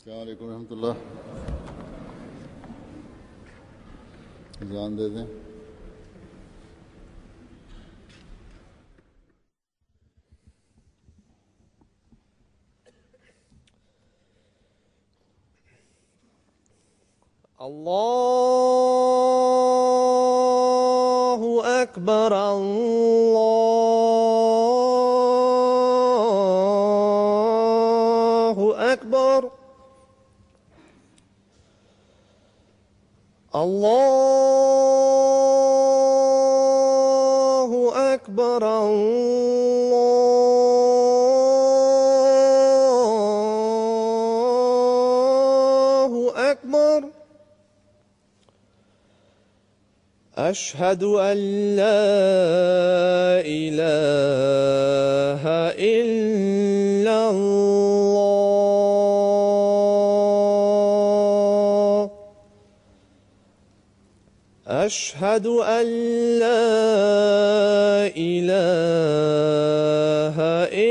السلام علیکم ورحمۃ اللہ. اذان دے دیں. الله أكبر الله أكبر الله أكبر الله أكبر. أشهد أن لا إله إلا الله. أشهد أن لا إله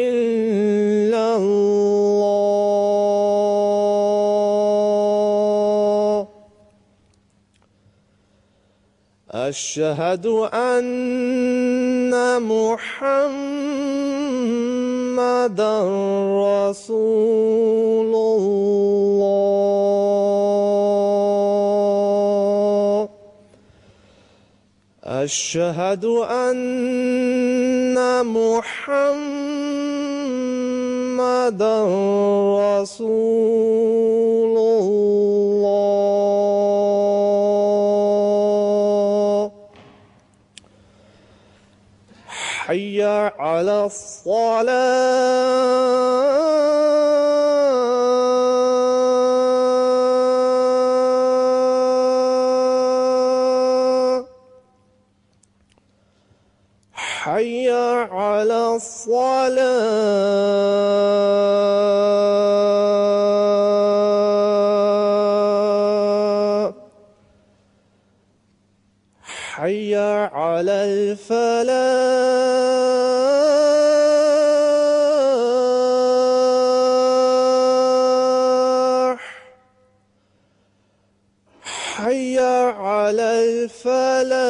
إلا الله. أشهد أن محمدًا رسول الله. أشهد أن محمدًا رسول الله. حي على الصلاة. حي على الصلاة. حي على الفلاح. حي على الفلاح.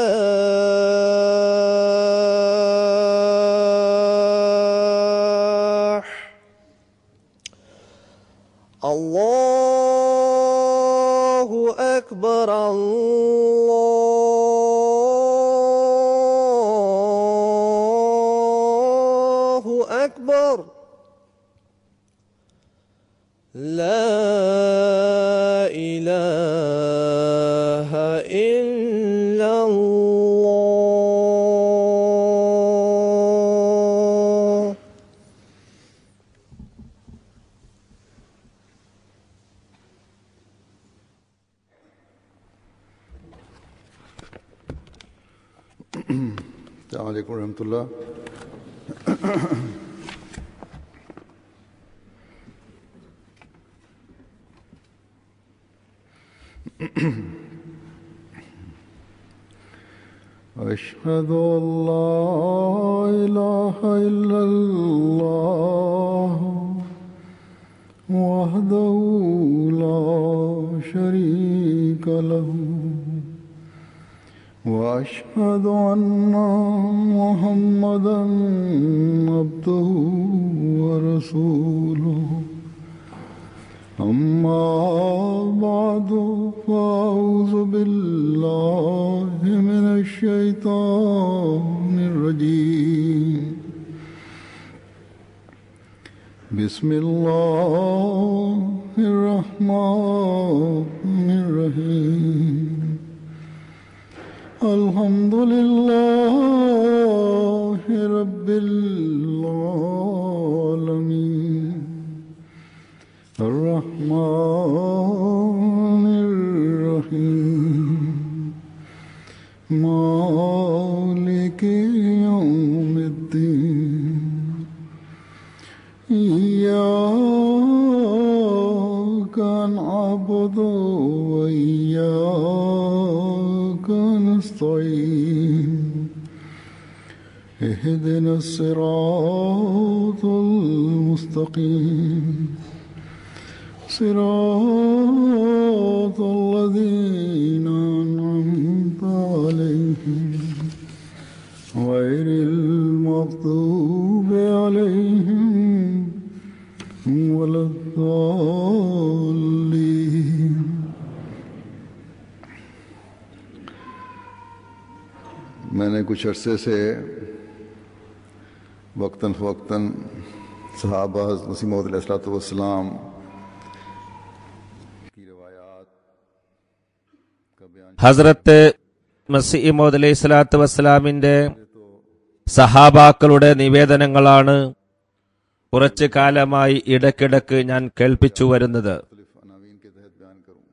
الله أكبر الله أكبر. لا إله إلا الله. السلام علیکم ورحمۃ اللہ. أشهد أن لا إله إلا الله وحده لا شريك له وأشهد أن محمدًا عبده ورسوله. أما بعد فأعوذ بالله من الشيطان الرجيم. بسم الله الرحمن الرحيم. الحمد لله رب العالمين الرحمن الرحيم مالك يوم الدين. إياك نعبد وإياك نستعين. اهدنا الصراط المستقيم صراط الذين أنعمت عليهم غير المغضوب عليهم ولا الضالين. मैंने कुछ अरसे से वक्तन फ़वक्तन सहाबा मसीह मौद अलैहिस्सलाम की रिवायात का बयान ഹസ്രത്ത് മസീഹ് മൗഊദ് അലൈഹിസ്സലാത്തു വസ്സലാമിന്റെ സഹാബാക്കളുടെ നിവേദനങ്ങളാണ് കുറച്ചു കാലമായി ഇടയ്ക്കിടയ്ക്ക് ഞാൻ കേൾപ്പിച്ചു വരുന്നത്. अनावीन के तहत बयान करूं.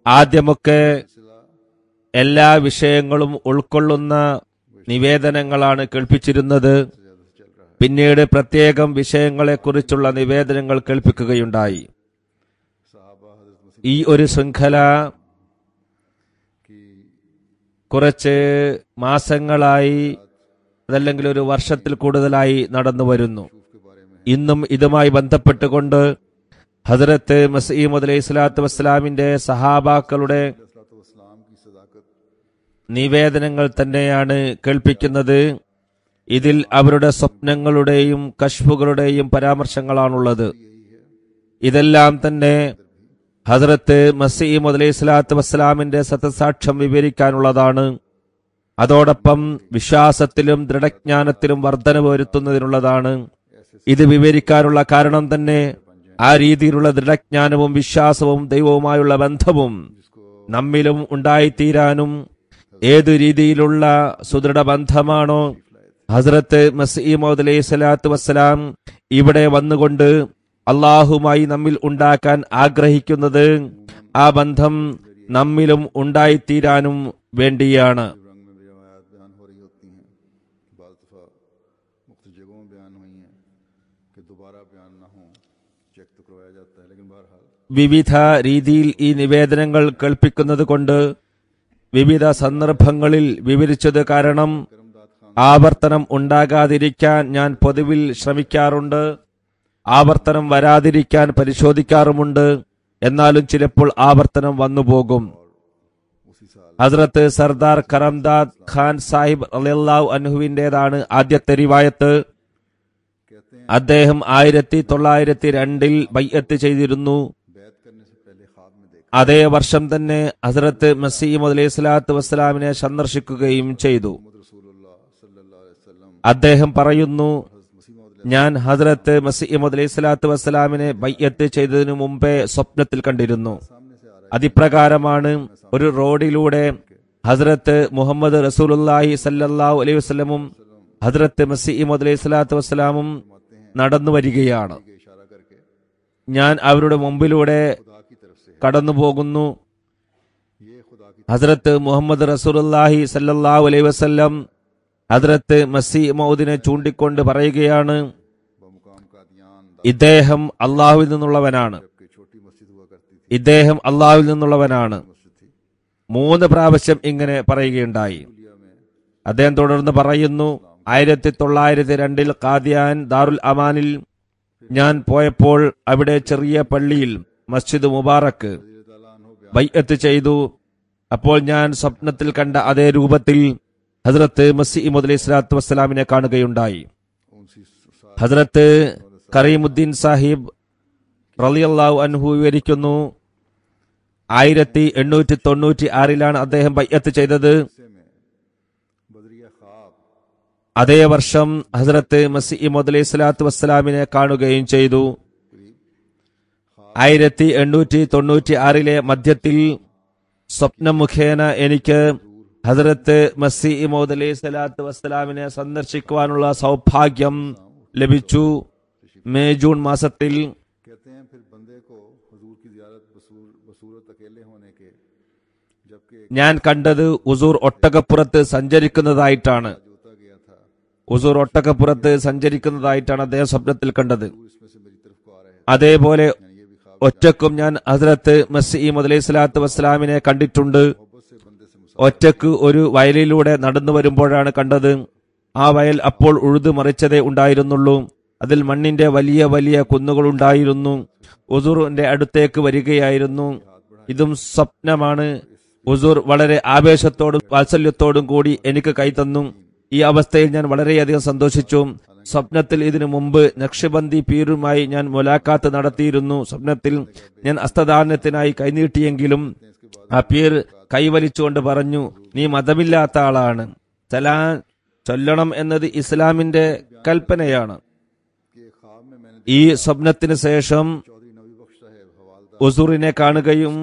ആദ്യമൊക്കെ എല്ലാ വിഷയങ്ങളും ഉൾക്കൊള്ളുന്ന നിവേദനങ്ങളാണ് കേൾപ്പിച്ചിരുന്നത്. പിന്നീട് പ്രത്യേകം വിഷയങ്ങളെക്കുറിച്ചുള്ള നിവേദനങ്ങൾ കേൾപ്പിക്കുകയുണ്ടായി. ഈ ഒരു ശൃംഖല കുറച്ച് മാസങ്ങളായി അതല്ലെങ്കിൽ ഒരു വർഷത്തിൽ കൂടുതലായി നടന്നു വരുന്നു. ഇന്നും ഇതുമായി ബന്ധപ്പെട്ടുകൊണ്ട് ഹദ്റത്ത് മസീഹ് മൗഊദ് അലൈഹിസ്സലാത്തു വസ്സലാമിന്റെ സഹാബാക്കളുടെ നിവേദനങ്ങൾ തന്നെയാണ് കേൾപ്പിക്കുന്നത്. ഇതിൽ അവരുടെ സ്വപ്നങ്ങളുടെയും കശ്ഫുകളുടെയും പരാമർശങ്ങളാണുള്ളത്. ഇതെല്ലാം തന്നെ ഹദ്റത്ത് മസീഹ് മൗഊദ് അലൈഹിസ്സലാത്തു വസ്സലാമിന്റെ സത്യസാക്ഷ്യം വിവരിക്കാനുള്ളതാണ്. അതോടൊപ്പം വിശ്വാസത്തിലും ദൃഢജ്ഞാനത്തിലും വർധനവ് വരുത്തുന്നതിനുള്ളതാണ്. ഇത് വിവരിക്കാനുള്ള കാരണം തന്നെ ആ രീതിയിലുള്ള ദൃഢജ്ഞാനവും വിശ്വാസവും ദൈവവുമായുള്ള ബന്ധവും നമ്മിലും ഉണ്ടായിത്തീരാനും ഏതു രീതിയിലുള്ള സുദൃഢ ബന്ധമാണോ ഹസ്രത്ത് മസീഹ് മൗഊദ് അലൈഹിസ്സലാത്തു വസ്സലാം ഇവിടെ വന്നുകൊണ്ട് അള്ളാഹുമായി നമ്മിൽ ഉണ്ടാക്കാൻ ആഗ്രഹിക്കുന്നത്, ആ ബന്ധം നമ്മിലും ഉണ്ടായിത്തീരാനും വേണ്ടിയാണ്. വിവിധ രീതിയിൽ ഈ നിവേദനങ്ങൾ കേൾപ്പിക്കുന്നത് കൊണ്ട് വിവിധ സന്ദർഭങ്ങളിൽ വിവരിച്ചത് കാരണം ആവർത്തനം ഉണ്ടാകാതിരിക്കാൻ ഞാൻ പൊതുവിൽ ശ്രമിക്കാറുണ്ട്. ആവർത്തനം വരാതിരിക്കാൻ പരിശോധിക്കാറുമുണ്ട്. എന്നാലും ചിലപ്പോൾ ആവർത്തനം വന്നുപോകും. ഹസ്രത്ത് സർദാർ കറംദാദ് ഖാൻ സാഹിബ് റളിയല്ലാഹു അൻഹുവിന്റേതാണ് ആദ്യത്തെ റിവായത്ത്. അദ്ദേഹം 1902 ബൈഅത്ത് ചെയ്തിരുന്നു. അതേ വർഷം തന്നെ ഹസ്രത്ത് മസീഹ് മൗഊദ് അലൈഹിസ്സലാത്തു വസ്സലാമിനെ സന്ദർശിക്കുകയും ചെയ്തു. അദ്ദേഹം പറയുന്നു, ഞാൻ ഹസ്രത്ത് മസീഹ് മൗഊദ് അലൈഹിസ്സലാത്തു വസ്സലാമിനെ ബൈഅത്ത് ചെയ്തതിനു മുമ്പേ സ്വപ്നത്തിൽ കണ്ടിരുന്നു. അതിപ്രകാരമാണ് ഒരു റോഡിലൂടെ ഹസ്രത്ത് മുഹമ്മദ് റസൂലുള്ളാഹി സല്ലല്ലാഹു അലൈഹി വസല്ലമും ഹസ്രത്ത് മസീഹ് മൗഊദ് അലൈഹിസ്സലാത്തു വസ്സലാമും നടന്നു വരികയാണ്. ഞാൻ അവരുടെ മുമ്പിലൂടെ കടന്നു പോകുന്നു. ഹസ്രത്ത് മുഹമ്മദ് റസൂലുള്ളാഹി സല്ലല്ലാഹു അലൈഹി വസല്ലം ഹസ്രത്ത് മസീഹ് മൗഊദിനെ ചൂണ്ടിക്കൊണ്ട് പറയുകയാണ്, ഇദ്ദേഹം അള്ളാഹുവിൽ നിന്നുള്ളവനാണ്, ഇദ്ദേഹം അള്ളാഹുവിൽ നിന്നുള്ളവനാണ്. 3 പ്രാവശ്യം ഇങ്ങനെ പറയുകയുണ്ടായി. അദ്ദേഹം തുടർന്ന് പറയുന്നു, 1902 ഖാദിയാൻ ദാറുൽ അമാനിൽ ഞാൻ പോയപ്പോൾ അവിടെ ചെറിയ പള്ളിയിൽ മസ്ജിദ് മുബാറക്ക് ബൈഅത്ത് ചെയ്തു. അപ്പോൾ ഞാൻ സ്വപ്നത്തിൽ കണ്ട അതേ രൂപത്തിൽ ഹസ്രത്ത് മസീഹ് മൗഊദ് അലൈഹിസ്സലാത്തു വസ്സലാമിനെ കാണുകയുണ്ടായി. ഹസ്രത്ത് കരീമുദ്ദീൻ സാഹിബ് റളിയല്ലാഹു അൻഹു വിവരിക്കുന്നു, 1896 അദ്ദേഹം ബൈഅത്ത് ചെയ്തത്. അതേ വർഷം ഹസ്രത്ത് മസീഹ് മൗഊദ് അലൈഹിസ്സലാത്തു വസ്സലാമിനെ കാണുകയും ചെയ്തു. 1896 മധ്യത്തിൽ സ്വപ്നം മുഖേന എനിക്ക് ഹസ്രത്ത് മസീഹ് മൗഊദ് അലൈഹിസ്സലാത്തു വസ്സലാമിനെ സന്ദർശിക്കുവാനുള്ള സൗഭാഗ്യം ലഭിച്ചു. മെയ് ജൂൺ മാസത്തിൽ ഞാൻ കണ്ടത് ഹുസൂർ ഒട്ടകപ്പുറത്ത് സഞ്ചരിക്കുന്നതായിട്ടാണ്. ഹുസൂർ ഒട്ടകപ്പുറത്ത് സഞ്ചരിക്കുന്നതായിട്ടാണ് അദ്ദേഹം സ്വപ്നത്തിൽ കണ്ടത്. അതേപോലെ ഒറ്റക്കും ഞാൻ ഹസ്രത്ത് മസീഹ് മൗഊദ് അലൈഹിസ്സലാത്തു വസ്സലാമിനെ കണ്ടിട്ടുണ്ട്. ഒറ്റക്ക് ഒരു വയലിലൂടെ നടന്നു വരുമ്പോഴാണ് കണ്ടത്. ആ വയൽ അപ്പോൾ ഉഴുതു മറിച്ചതേ ഉണ്ടായിരുന്നുള്ളൂ. അതിൽ മണ്ണിന്റെ വലിയ വലിയ കുന്നുകളുണ്ടായിരുന്നു. ഹുസൂറിന്റെ അടുത്തേക്ക് വരികയായിരുന്നു. ഇതും സ്വപ്നമാണ്. ഹുസൂർ വളരെ ആവേശത്തോടും വാത്സല്യത്തോടും കൂടി എനിക്ക് കൈതന്നു. ഈ അവസ്ഥയിൽ ഞാൻ വളരെയധികം സന്തോഷിച്ചു. സ്വപ്നത്തിൽ ഇതിനു മുമ്പ് നക്ഷബന്ദി പീരുമായി ഞാൻ മുലാഖാത്ത് നടത്തിയിരുന്നു. സ്വപ്നത്തിൽ ഞാൻ ഹസ്തദാനത്തിനായി കൈനീട്ടിയെങ്കിലും ആ പീർ കൈവലിച്ചുകൊണ്ട് പറഞ്ഞു, നീ മതമില്ലാത്ത ആളാണ്. സലാം ചൊല്ലണം എന്നത് ഇസ്ലാമിന്റെ കൽപ്പനയാണ്. ഈ സ്വപ്നത്തിന് ശേഷം ഹുസൂറിനെ കാണുകയും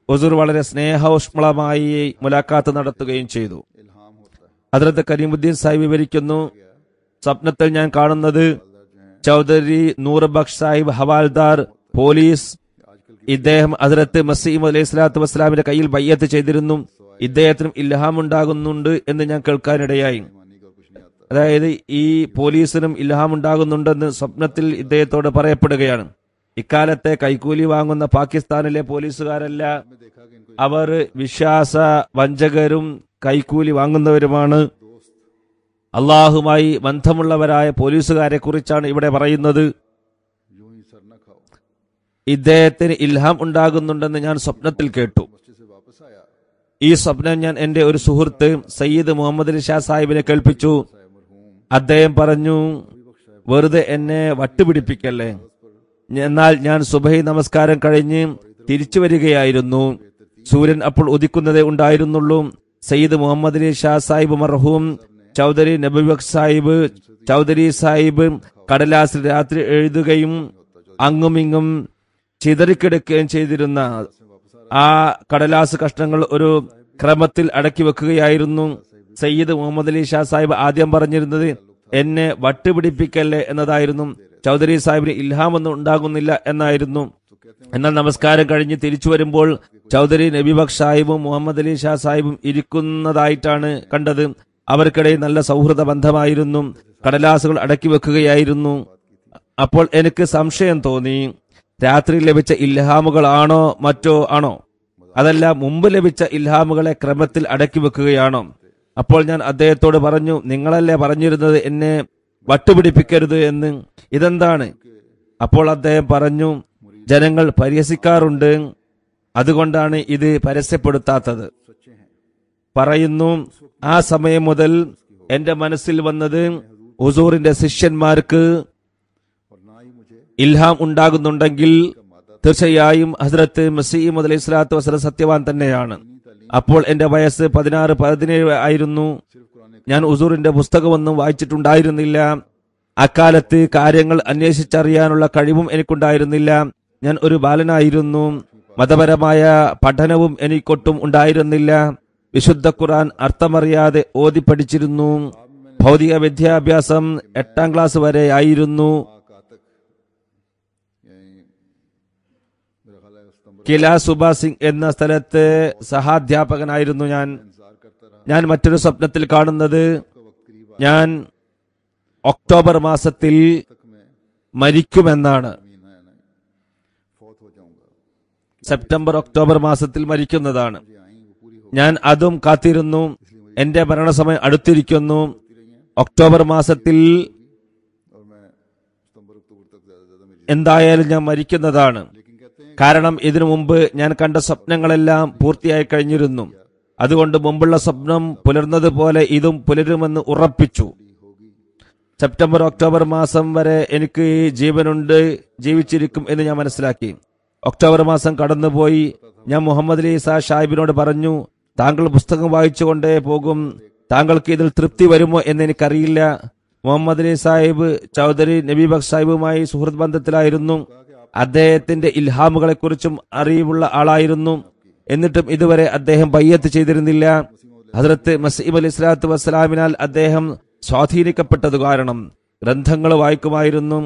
ഹുസൂർ വളരെ സ്നേഹോഷ്മളമായി മുലാഖാത്ത് നടത്തുകയും ചെയ്തു. ഹദ്രത്ത് കരീമുദ്ദീൻ സാഹിബ് വിവരിക്കുന്നു, സ്വപ്നത്തിൽ ഞാൻ കാണുന്നത് ചൗധരി നൂർ ബക്ഷ് സാഹിബ് ഹവാൽദാർ പോലീസ്, ഇദ്ദേഹം ഹദ്രത്ത് മസീഹ് അലൈഹി സ്വലാത്തു വസ്സലാമിന്റെ കയ്യിൽ ബയ്യത്ത് ചെയ്തിരുന്നു. ഇദ്ദേഹത്തിനും ഇൽഹാം ഉണ്ടാകുന്നുണ്ട് എന്ന് ഞാൻ കേൾക്കാനിടയായി. അതായത് ഈ പോലീസിനും ഇൽഹാം ഉണ്ടാകുന്നുണ്ടെന്ന് സ്വപ്നത്തിൽ ഇദ്ദേഹത്തോട് പറയപ്പെടുകയാണ്. ഇക്കാലത്തെ കൈക്കൂലി വാങ്ങുന്ന പാകിസ്ഥാനിലെ പോലീസുകാരല്ല, അവർ വിശ്വാസ വഞ്ചകരും കൈക്കൂലി വാങ്ങുന്നവരുമാണ്. അള്ളാഹുമായി ബന്ധമുള്ളവരായ പോലീസുകാരെ കുറിച്ചാണ് ഇവിടെ പറയുന്നത്. ഇദ്ദേഹത്തിന് ഇൽഹാം ഉണ്ടാകുന്നുണ്ടെന്ന് ഞാൻ സ്വപ്നത്തിൽ കേട്ടു. ഈ സ്വപ്നം ഞാൻ എന്റെ ഒരു സുഹൃത്ത് സയ്യിദ് മുഹമ്മദ് അലി ഷാ സാഹിബിനെ കേൾപ്പിച്ചു. അദ്ദേഹം പറഞ്ഞു, വെറുതെ എന്നെ വട്ടുപിടിപ്പിക്കല്ലേ. എന്നാൽ ഞാൻ സുബഹി നമസ്കാരം കഴിഞ്ഞ് തിരിച്ചു വരികയായിരുന്നു. സൂര്യൻ അപ്പോൾ ഉദിക്കുന്നതേ ഉണ്ടായിരുന്നുള്ളൂ. സയ്യിദ് മുഹമ്മദ് അലി ഷാ സാഹിബ് മർഹൂം, ചൗധരി നബിബക് സാഹിബ്, ചൗധരി സാഹിബ് കടലാസിൽ രാത്രി എഴുതുകയും അങ്ങുമിങ്ങും ചിതറിക്കിടക്കുകയും ചെയ്തിരുന്ന ആ കടലാസ് കഷ്ണങ്ങൾ ഒരു ക്രമത്തിൽ അടക്കി വെക്കുകയായിരുന്നു. സയ്യിദ് മുഹമ്മദ് അലി ഷാ സാഹിബ് ആദ്യം പറഞ്ഞിരുന്നത് എന്നെ വട്ടുപിടിപ്പിക്കല്ലേ എന്നതായിരുന്നു. ചൗധരി സാഹിബിന് ഇൽഹാമൊന്നും ഉണ്ടാകുന്നില്ല എന്നായിരുന്നു. എന്നാൽ നമസ്കാരം കഴിഞ്ഞ് തിരിച്ചു വരുമ്പോൾ ചൗധരി നബിബക് സാഹിബും മുഹമ്മദ് അലി ഷാ സാഹിബും ഇരിക്കുന്നതായിട്ടാണ് കണ്ടത്. അവർക്കിടയിൽ നല്ല സൗഹൃദ ബന്ധമായിരുന്നു. കടലാസുകൾ അടക്കി വെക്കുകയായിരുന്നു. അപ്പോൾ എനിക്ക് സംശയം തോന്നി, രാത്രി ലഭിച്ച ഇൽഹാമുകളാണോ മറ്റോ ആണോ, അതല്ല മുമ്പ് ലഭിച്ച ഇൽഹാമുകളെ ക്രമത്തിൽ അടക്കി വെക്കുകയാണോ? അപ്പോൾ ഞാൻ അദ്ദേഹത്തോട് പറഞ്ഞു, നിങ്ങളല്ലേ പറഞ്ഞിരുന്നത് എന്നെ വട്ടുപിടിപ്പിക്കരുത് എന്ന്, ഇതെന്താണ്? അപ്പോൾ അദ്ദേഹം പറഞ്ഞു, ജനങ്ങൾ പരിഹസിക്കാറുണ്ട്, അതുകൊണ്ടാണ് ഇത് പരസ്യപ്പെടുത്താത്തത്. പറയുന്നു, ആ സമയം മുതൽ എന്റെ മനസ്സിൽ വന്നത് ഹുസൂറിന്റെ ശിഷ്യന്മാർക്ക് ഇൽഹാം ഉണ്ടാകുന്നുണ്ടെങ്കിൽ തീർച്ചയായും ഹസ്രത്ത് മസീഹ് മൗഊദ് അലൈഹി സ്വലാത്തു വസ്സലാം സത്യവാൻ തന്നെയാണ്. അപ്പോൾ എന്റെ വയസ്സ് 16-17 ആയിരുന്നു. ഞാൻ ഹുസൂറിന്റെ പുസ്തകമൊന്നും വായിച്ചിട്ടുണ്ടായിരുന്നില്ല. അക്കാലത്ത് കാര്യങ്ങൾ അന്വേഷിച്ചറിയാനുള്ള കഴിവും എനിക്കുണ്ടായിരുന്നില്ല. ഞാൻ ഒരു ബാലനായിരുന്നു. മതപരമായ പഠനവും എനിക്കൊട്ടും ഉണ്ടായിരുന്നില്ല. വിശുദ്ധ ഖുർആൻ അർത്ഥമറിയാതെ ഓതി പഠിച്ചിരുന്നു. ഭൗതിക വിദ്യാഭ്യാസം 8ാം ക്ലാസ് വരെ ആയിരുന്നു. കില സുബാ സിംഗ് എന്ന സ്ഥലത്ത് സഹാധ്യാപകനായിരുന്നു ഞാൻ മറ്റൊരു സ്വപ്നത്തിൽ കാണുന്നത്, ഞാൻ ഒക്ടോബർ മാസത്തിൽ മരിക്കുമെന്നാണ്. സെപ്റ്റംബർ ഒക്ടോബർ മാസത്തിൽ മരിക്കുന്നതാണ്. ഞാൻ അതും കാത്തിരുന്നു. എന്റെ മരണസമയം അടുത്തിരിക്കുന്നു. ഒക്ടോബർ മാസത്തിൽ എന്തായാലും ഞാൻ മരിക്കുന്നതാണ്. കാരണം ഇതിനു മുമ്പ് ഞാൻ കണ്ട സ്വപ്നങ്ങളെല്ലാം പൂർത്തിയായി കഴിഞ്ഞിരുന്നു. അതുകൊണ്ട് മുമ്പുള്ള സ്വപ്നം പുലർന്നതുപോലെ ഇതും പുലരുമെന്ന് ഉറപ്പിച്ചു. സെപ്റ്റംബർ ഒക്ടോബർ മാസം വരെ എനിക്ക് ജീവനുണ്ട്, ജീവിച്ചിരിക്കും എന്ന് ഞാൻ മനസ്സിലാക്കി. ഒക്ടോബർ മാസം കടന്നുപോയി. ഞാൻ മുഹമ്മദ് അലി സാ സാഹിബിനോട് പറഞ്ഞു, താങ്കൾ പുസ്തകം വായിച്ചുകൊണ്ടേ പോകും, താങ്കൾക്ക് ഇതിൽ തൃപ്തി വരുമോ എന്ന് എനിക്കറിയില്ല. മുഹമ്മദ് അലി സാഹിബ് ചൗധരി നബിബക് സാഹിബുമായി സുഹൃത്ത് ബന്ധത്തിലായിരുന്നു. അദ്ദേഹത്തിന്റെ ഇൽഹാമുകളെ കുറിച്ചും അറിവുള്ള ആളായിരുന്നു. എന്നിട്ടും ഇതുവരെ അദ്ദേഹം ബയ്യത്ത് ചെയ്തിരുന്നില്ല. ഹദ്രത്ത് മസീഹ് അലൈഹി സ്വലാത്തു വസ്സലാമിനാൽ അദ്ദേഹം സ്വാധീനിക്കപ്പെട്ടത് കാരണം ഗ്രന്ഥങ്ങൾ വായിക്കുമായിരുന്നു.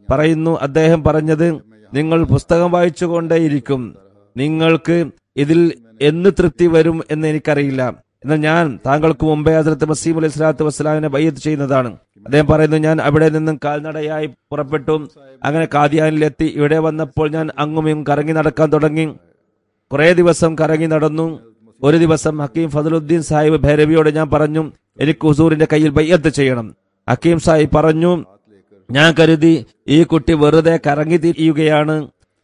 പറയുന്നു, അദ്ദേഹം പറഞ്ഞത്, നിങ്ങൾ പുസ്തകം വായിച്ചുകൊണ്ടേയിരിക്കും, നിങ്ങൾക്ക് ഇതിൽ എന്ന് തൃപ്തി വരും എന്ന് എനിക്കറിയില്ല. എന്നാൽ ഞാൻ താങ്കൾക്ക് മുമ്പേ ഹദ്രത്ത് മസീഹ് അലൈഹി സ്വലാത്തു വസ്സലാമിനെ ബയ്യത്ത് ചെയ്യുന്നതാണ്. അദ്ദേഹം പറയുന്നു, ഞാൻ അവിടെ നിന്നും കാൽനടയായി പുറപ്പെട്ടു. അങ്ങനെ കാദിയാനിലെത്തി. ഇവിടെ വന്നപ്പോൾ ഞാൻ അങ്ങും കറങ്ങി നടക്കാൻ തുടങ്ങി. കുറെ ദിവസം കറങ്ങി നടന്നു. ഒരു ദിവസം ഹക്കീം ഫദലുദ്ദീൻ സാഹിബ് ഭൈരവിയോട് ഞാൻ പറഞ്ഞു, എനിക്ക് ഹുസൂറിന്റെ കയ്യിൽ ബയ്യത്ത് ചെയ്യണം. ഹക്കീം സാഹിബ് പറഞ്ഞു, ഞാൻ കരുതി ഈ കുട്ടി വെറുതെ കറങ്ങി തിരിയുകയാണ്.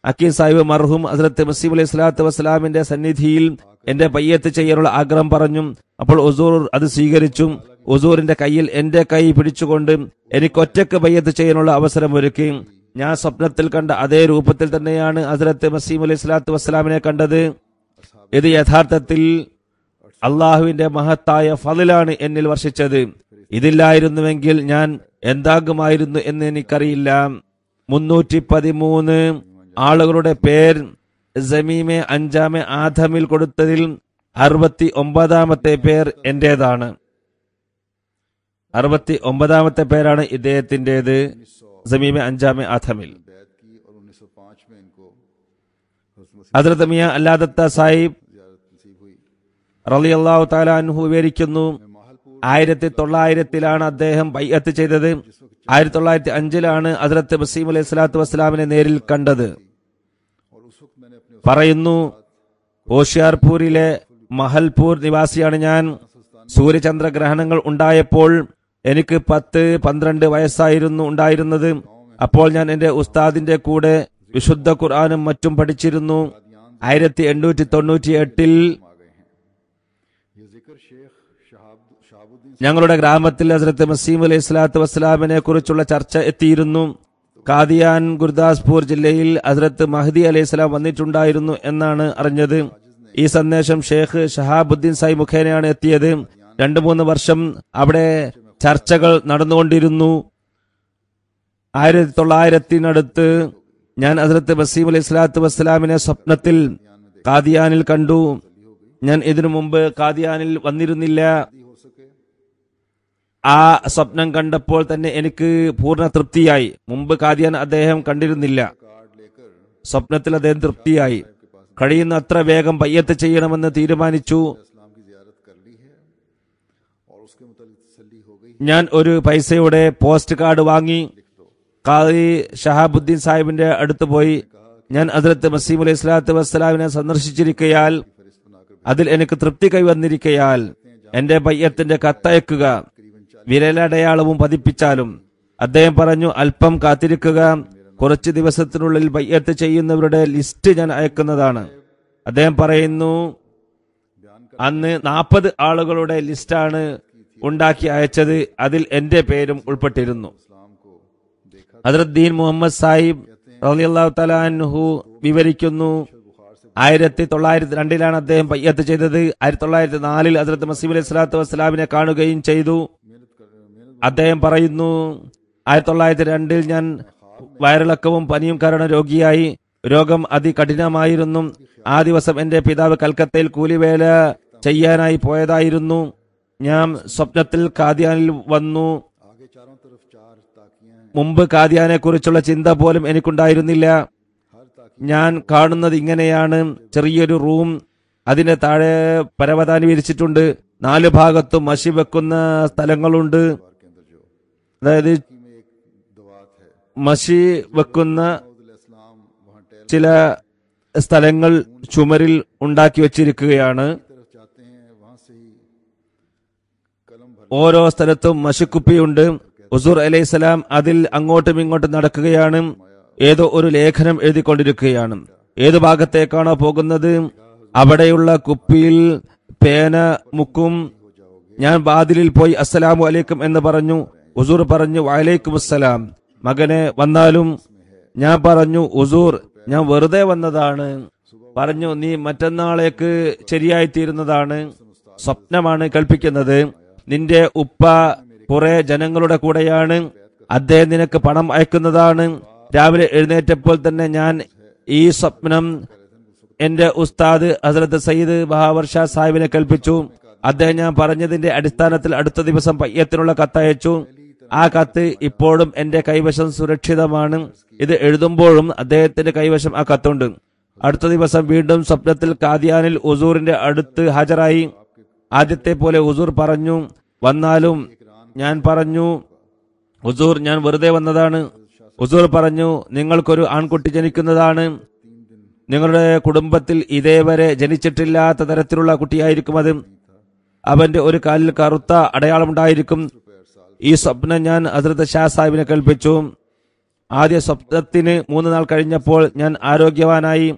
അക്കീം സാഹിബ് മർഹൂം ഹസ്രത്ത് മസീഹ് അലൈഹി സ്വലാത്തു വസ്സലാമിന്റെ സന്നിധിയിൽ എന്റെ ബയ്യത്ത് ചെയ്യാനുള്ള ആഗ്രഹം പറഞ്ഞു. അപ്പോൾ ഉസൂർ അത് സ്വീകരിച്ചു. ഉസൂറിന്റെ കയ്യിൽ എന്റെ കൈ പിടിച്ചുകൊണ്ട് എനിക്ക് ഒറ്റക്ക് ബയ്യത്ത് ചെയ്യാനുള്ള അവസരം ഒരുക്കി. ഞാൻ സ്വപ്നത്തിൽ കണ്ട അതേ രൂപത്തിൽ തന്നെയാണ് ഹസ്രത്ത് മസീഹ് അലൈഹി സ്വലാത്തു വസ്സലാമിനെ കണ്ടത്. ഇത് യഥാർത്ഥത്തിൽ അള്ളാഹുവിന്റെ മഹത്തായ ഫളിലാണ് എന്നിൽ വർഷിച്ചത്. ഇതില്ലായിരുന്നുവെങ്കിൽ ഞാൻ എന്താകുമായിരുന്നു എന്ന് എനിക്കറിയില്ല. 313 ആളുകളുടെ പേർ സമീമെ 5-ാമെ ആദമിൽ കൊടുത്തതിൽ 69-ാമത്തെ പേർ എന്റേതാണ്. 69-ാമത്തെ പേരാണ് ഇദ്ദേഹത്തിന്റേത് സമീമെ 5-ാമെ ആദമിൽ. बैत की और 1905 में इनको ഹദ്രത്ത് മിയാ അല്ലാദത്ത സാഹിബ് ज़ियारत नसीब हुई। റളിയല്ലാഹു തആല അൻഹു വിവരിക്കുന്നു, 1900-ലാണ് അദ്ദേഹം ബൈഅത്ത് ചെയ്തത്. 1905-ലാണ് ഹദ്രത്ത് മസീഹ് അലൈഹി സ്വലാത്തു വസ്സലാമിനെ നേരിൽ കണ്ടത്. और उस वक्त मैंने अपने പറയുന്നു, ഹോഷിയാർപൂരിലെ മഹൽപൂർ നിവാസിയാണ് ഞാൻ. സൂര്യചന്ദ്രഗ്രഹണങ്ങൾ ഉണ്ടായപ്പോൾ എനിക്ക് 10-12 വയസ്സായിരുന്നു ഉണ്ടായിരുന്നത്. അപ്പോൾ ഞാൻ എന്റെ ഉസ്താദിന്റെ കൂടെ വിശുദ്ധ ഖുർആനും മറ്റും പഠിച്ചിരുന്നു. 1898-ൽ ये जिक्र शेख शहाबुद्दीन ഞങ്ങളുടെ ഗ്രാമത്തിൽ ഹസ്രത്ത് മസീഹ് അലൈഹി സ്വലാത്തു വസ്സലാമിനെ കുറിച്ചുള്ള ചർച്ച എത്തിയിരുന്നു. കാദിയാൻ ഗുർദാസ്പൂർ ജില്ലയിൽ ഹസ്രത്ത് മഹ്ദി അലൈഹി സ്വലാം വന്നിട്ടുണ്ടായിരുന്നു എന്നാണ് അറിഞ്ഞത്. ഈ സന്ദേശം ഷേഖ് ഷഹാബുദ്ദീൻ സാഹിബ് മുഖേനയാണ് എത്തിയത്. 2-3 വർഷം അവിടെ ചർച്ചകൾ നടന്നുകൊണ്ടിരുന്നു. 1900-നടുത്ത് ഞാൻ ഹസ്രത്ത് മസീഹ് അലൈഹി സ്വലാത്തു വസ്സലാമിനെ സ്വപ്നത്തിൽ കാദിയാനിൽ കണ്ടു. ഞാൻ ഇതിനു മുമ്പ് കാദിയാനിൽ വന്നിരുന്നില്ല. ആ സ്വപ്നം കണ്ടപ്പോൾ തന്നെ എനിക്ക് പൂർണ്ണ തൃപ്തിയായി. മുമ്പ് കാദിയാൻ അദ്ദേഹം കണ്ടിരുന്നില്ല. സ്വപ്നത്തിൽ അദ്ദേഹം തൃപ്തിയായി. കഴിയുന്നത്ര വേഗം ബയ്യത്ത് ചെയ്യണമെന്ന് തീരുമാനിച്ചു. इस्लाम की ज़ियारत कर ली है और उसके मुतालिक तसल्ली हो गई। ഞാൻ ഒരു പൈസയുടെ പോസ്റ്റ് കാർഡ് വാങ്ങി ഖാദി ഷഹാബുദ്ദീൻ സാഹിബിന്റെ അടുത്ത് പോയി. ഞാൻ ഹദ്രത്ത് മസീഹ് അലൈഹി സ്വലാത്തു വസ്സലാമിനെ സന്ദർശിച്ചിരിക്കയാൽ അതിൽ എനിക്ക് തൃപ്തി കൈവന്നിരിക്കയാൽ എന്റെ ബയ്യത്തിന്റെ കത്തയക്കുക, വിരലടയാളവും പതിപ്പിച്ചാലും. അദ്ദേഹം പറഞ്ഞു, അല്പം കാത്തിരിക്കുക, കുറച്ച് ദിവസത്തിനുള്ളിൽ ബയ്യത്ത് ചെയ്യുന്നവരുടെ ലിസ്റ്റ് ഞാൻ അയക്കുന്നതാണ്. അദ്ദേഹം പറയുന്നു, അന്ന് 40 ആളുകളുടെ ലിസ്റ്റാണ് ഉണ്ടാക്കി അയച്ചത്. അതിൽ എന്റെ പേരും ഉൾപ്പെട്ടിരുന്നു. ഹദ്രത്ത് ദീൻ മുഹമ്മദ് സാഹിബ് റളിയല്ലാഹു തആല അൻഹു വിവരിക്കുന്നു, 1902-ലാണ് അദ്ദേഹം ബയ്യത്ത് ചെയ്തത്. 1904-ൽ ഹദ്രത്ത് മസീഹ് അലൈഹി സ്വലാത്തു വസ്സലാമിനെ കാണുകയും ചെയ്തു. അദ്ദേഹം പറയുന്നു, 1902-ൽ ഞാൻ വയറിളക്കവും പനിയും കാരണം രോഗിയായി. രോഗം അതികഠിനമായിരുന്നു. ആ ദിവസം എന്റെ പിതാവ് കൽക്കത്തയിൽ കൂലിവേല ചെയ്യാനായി പോയതായിരുന്നു. ഞാൻ സ്വപ്നത്തിൽ കാദിയാനിൽ വന്നു. आगे चारों तरफ 4 ताकियां हैं। മുമ്പ് കാദിയാനെ കുറിച്ചുള്ള ചിന്ത പോലും എനിക്കുണ്ടായിരുന്നില്ല. ഞാൻ കാണുന്നത് ഇങ്ങനെയാണ്: ചെറിയൊരു റൂം, അതിന് താഴെ പരവതാനി വിരിച്ചിട്ടുണ്ട്. 4 ഭാഗത്തും മഷി വെക്കുന്ന സ്ഥലങ്ങളുണ്ട്. അതായത് में एक दवात है। മഷി വെക്കുന്ന इस्लाम वहाँ टहल ചില സ്ഥലങ്ങൾ ചുമരിൽ ഉണ്ടാക്കി വച്ചിരിക്കുകയാണ്. तरफ जाते हैं, वहाँ से ही कलम भर ഓരോ സ്ഥലത്തും മഷിക്കുപ്പിയുണ്ട്. ഹുസൂർ അലൈഹിസ്സലാം അതിൽ അങ്ങോട്ടും ഇങ്ങോട്ടും നടക്കുകയാണ്. ഏതോ ഒരു ലേഖനം എഴുതിക്കൊണ്ടിരിക്കുകയാണ്. ഏതു ഭാഗത്തേക്കാണോ പോകുന്നത് അവിടെയുള്ള കുപ്പിയിൽ പേന മുക്കും. ഞാൻ വാതിലിൽ പോയി അസ്സലാമു അലൈക്കും എന്ന് പറഞ്ഞു. ഹുസൂർ പറഞ്ഞു, വഅലൈക്കും അസ്സലാം, മകനെ വന്നാലും. ഞാൻ പറഞ്ഞു, ഹുസൂർ ഞാൻ വെറുതെ വന്നതാണ്. പറഞ്ഞു, നീ മറ്റന്നാളേക്ക് ശരിയായിത്തീരുന്നതാണ്. സ്വപ്നമാണ് കൽപ്പിക്കുന്നത്. നിന്റെ ഉപ്പ കുറെ ജനങ്ങളുടെ കൂടെയാണ്. അദ്ദേഹം നിനക്ക് പണം അയക്കുന്നതാണ്. രാവിലെ എഴുന്നേറ്റപ്പോൾ തന്നെ ഞാൻ ഈ സ്വപ്നം എന്റെ ഉസ്താദ് ഹസ്രത്ത് സയ്യിദ് ബഹാവർ ഷാ സാഹിബിനെ കൽപ്പിച്ചു. അദ്ദേഹം ഞാൻ പറഞ്ഞതിന്റെ അടിസ്ഥാനത്തിൽ അടുത്ത ദിവസം പയ്യത്തിനുള്ള കത്തയച്ചു. ആ കത്ത് ഇപ്പോഴും എന്റെ കൈവശം സുരക്ഷിതമാണ്. ഇത് എഴുതുമ്പോഴും അദ്ദേഹത്തിന്റെ കൈവശം ആ കത്തുണ്ട്. അടുത്ത ദിവസം വീണ്ടും സ്വപ്നത്തിൽ കാദിയാനിൽ ഹുസൂറിന്റെ അടുത്ത് ഹാജരായി. ആദ്യത്തെ പോലെ ഹുസൂർ പറഞ്ഞു, വന്നാലും. ഞാൻ പറഞ്ഞു, ഹുസൂർ ഞാൻ വെറുതെ വന്നതാണ്. ഹുസൂർ പറഞ്ഞു, നിങ്ങൾക്കൊരു ആൺകുട്ടി ജനിക്കുന്നതാണ്. നിങ്ങളുടെ കുടുംബത്തിൽ ഇതേവരെ ജനിച്ചിട്ടില്ലാത്ത തരത്തിലുള്ള കുട്ടിയായിരിക്കും അത്. അവന്റെ ഒരു കാലിൽ കറുത്ത അടയാളമുണ്ടായിരിക്കും. ഈ സ്വപ്നം ഞാൻ ഹസ്രത്ത് ഷാ സാഹിബിനെ കേൾപ്പിച്ചു. ആദ്യ സ്വപ്നത്തിന് 3 നാൾ കഴിഞ്ഞപ്പോൾ ഞാൻ ആരോഗ്യവാനായി.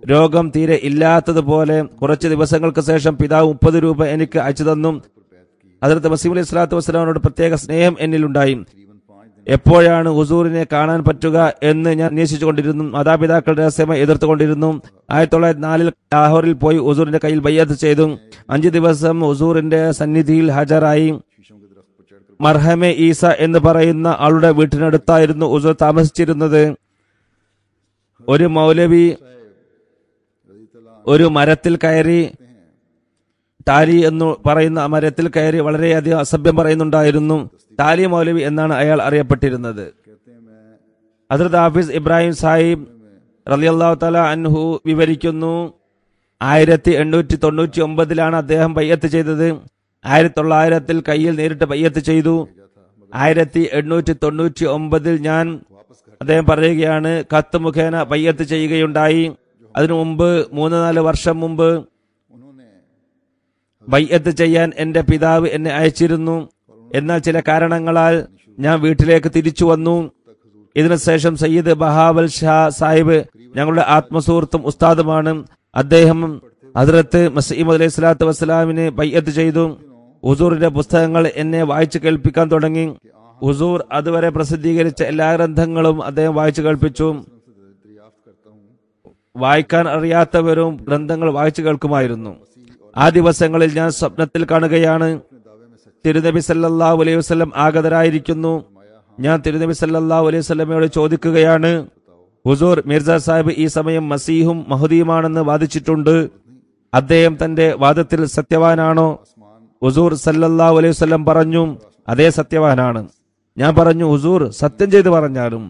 രോഗം തീരെ ഇല്ലാത്തതുപോലെ. കുറച്ച് ദിവസങ്ങൾക്ക് ശേഷം പിതാവ് 30 രൂപ എനിക്ക് അയച്ചു തന്നു. ഹസ്രത്ത് മസീഹ് അലൈഹി സ്വലാത്തു വസ്സലാമിനോട് പ്രത്യേക സ്നേഹം എന്നിലുണ്ടായി. എപ്പോഴാണ് ഹുസൂറിനെ കാണാൻ പറ്റുക എന്ന് ഞാൻ അന്വേഷിച്ചുകൊണ്ടിരുന്നു. മാതാപിതാക്കൾ രഹസ്യമായി എതിർത്തുകൊണ്ടിരുന്നു. 1904 ലാഹോറിൽ പോയി ഹുസൂറിന്റെ കയ്യിൽ ബയ്യത്ത് ചെയ്തു. 5 ദിവസം ഹുസൂറിന്റെ സന്നിധിയിൽ ഹാജരായി. മർഹമെ ഈസ എന്ന് പറയുന്ന ആളുടെ വീട്ടിനടുത്തായിരുന്നു ഹുസൂർ താമസിച്ചിരുന്നത്. ഒരു മൗലവി ഒരു മരത്തിൽ കയറി, ടാലി എന്ന് പറയുന്ന മരത്തിൽ കയറി വളരെയധികം അസഭ്യം പറയുന്നുണ്ടായിരുന്നു. ടാലി മൗലവി എന്നാണ് അയാൾ അറിയപ്പെട്ടിരുന്നത്. ഹസ്രത്ത് ഹാഫിസ് ഇബ്രാഹിം സാഹിബ് റളിയല്ലാഹു തആല അൻഹു വിവരിക്കുന്നു, 1899 അദ്ദേഹം ബയ്യത്ത് ചെയ്തത്. 1900 കയ്യിൽ നേരിട്ട് ബയ്യത്ത് ചെയ്തു. 1899 ഞാൻ, അദ്ദേഹം പറയുകയാണ്, കത്ത് മുഖേന ബയ്യത്ത് ചെയ്യുകയുണ്ടായി. അതിനു മുമ്പ് 3-4 വർഷം മുമ്പ് ബയ്യത്ത് ചെയ്യാൻ എന്റെ പിതാവ് എന്നെ അയച്ചിരുന്നു. എന്നാൽ ചില കാരണങ്ങളാൽ ഞാൻ വീട്ടിലേക്ക് തിരിച്ചു വന്നു. ഇതിനുശേഷം സയ്യിദ് ബഹാവൽ ഷാ സാഹിബ് ഞങ്ങളുടെ ആത്മസുഹൃത്തും ഉസ്താദുമാണ്. അദ്ദേഹം ഹദ്റത്ത് മസീഹ് അലൈഹി സ്വലാത്തു വസ്സലാമിന് ബയ്യത്ത് ചെയ്തു. ഹുസൂറിന്റെ പുസ്തകങ്ങൾ എന്നെ വായിച്ചു കേൾപ്പിക്കാൻ തുടങ്ങി. ഹുസൂർ അതുവരെ പ്രസിദ്ധീകരിച്ച എല്ലാ ഗ്രന്ഥങ്ങളും അദ്ദേഹം വായിച്ചു കേൾപ്പിച്ചു. വായിക്കാൻ അറിയാത്തവരും ഗ്രന്ഥങ്ങൾ വായിച്ചു കേൾക്കുമായിരുന്നു. ആ ദിവസങ്ങളിൽ ഞാൻ സ്വപ്നത്തിൽ കാണുകയാണ്, തിരുനബി സല്ലല്ലാഹു അലൈഹി വസല്ലം ആഗതരായിരിക്കുന്നു. ഞാൻ തിരുനബി സല്ലല്ലാഹു അലൈഹി വസല്ലമയോട് ചോദിക്കുകയാണ്, ഹുസൂർ, മിർസ സാഹിബ് ഈ സമയം മസീഹും മഹദിയുമാണെന്ന് വാദിച്ചിട്ടുണ്ട്. അദ്ദേഹം തന്റെ വാദത്തിൽ സത്യവാനാണോ? ഹുസൂർ സല്ലല്ലാഹു അലൈഹി വസല്ലം പറഞ്ഞു, അതേ, സത്യവാനാണ്. ഞാൻ പറഞ്ഞു, ഹുസൂർ സത്യം ചെയ്ത് പറഞ്ഞാലും.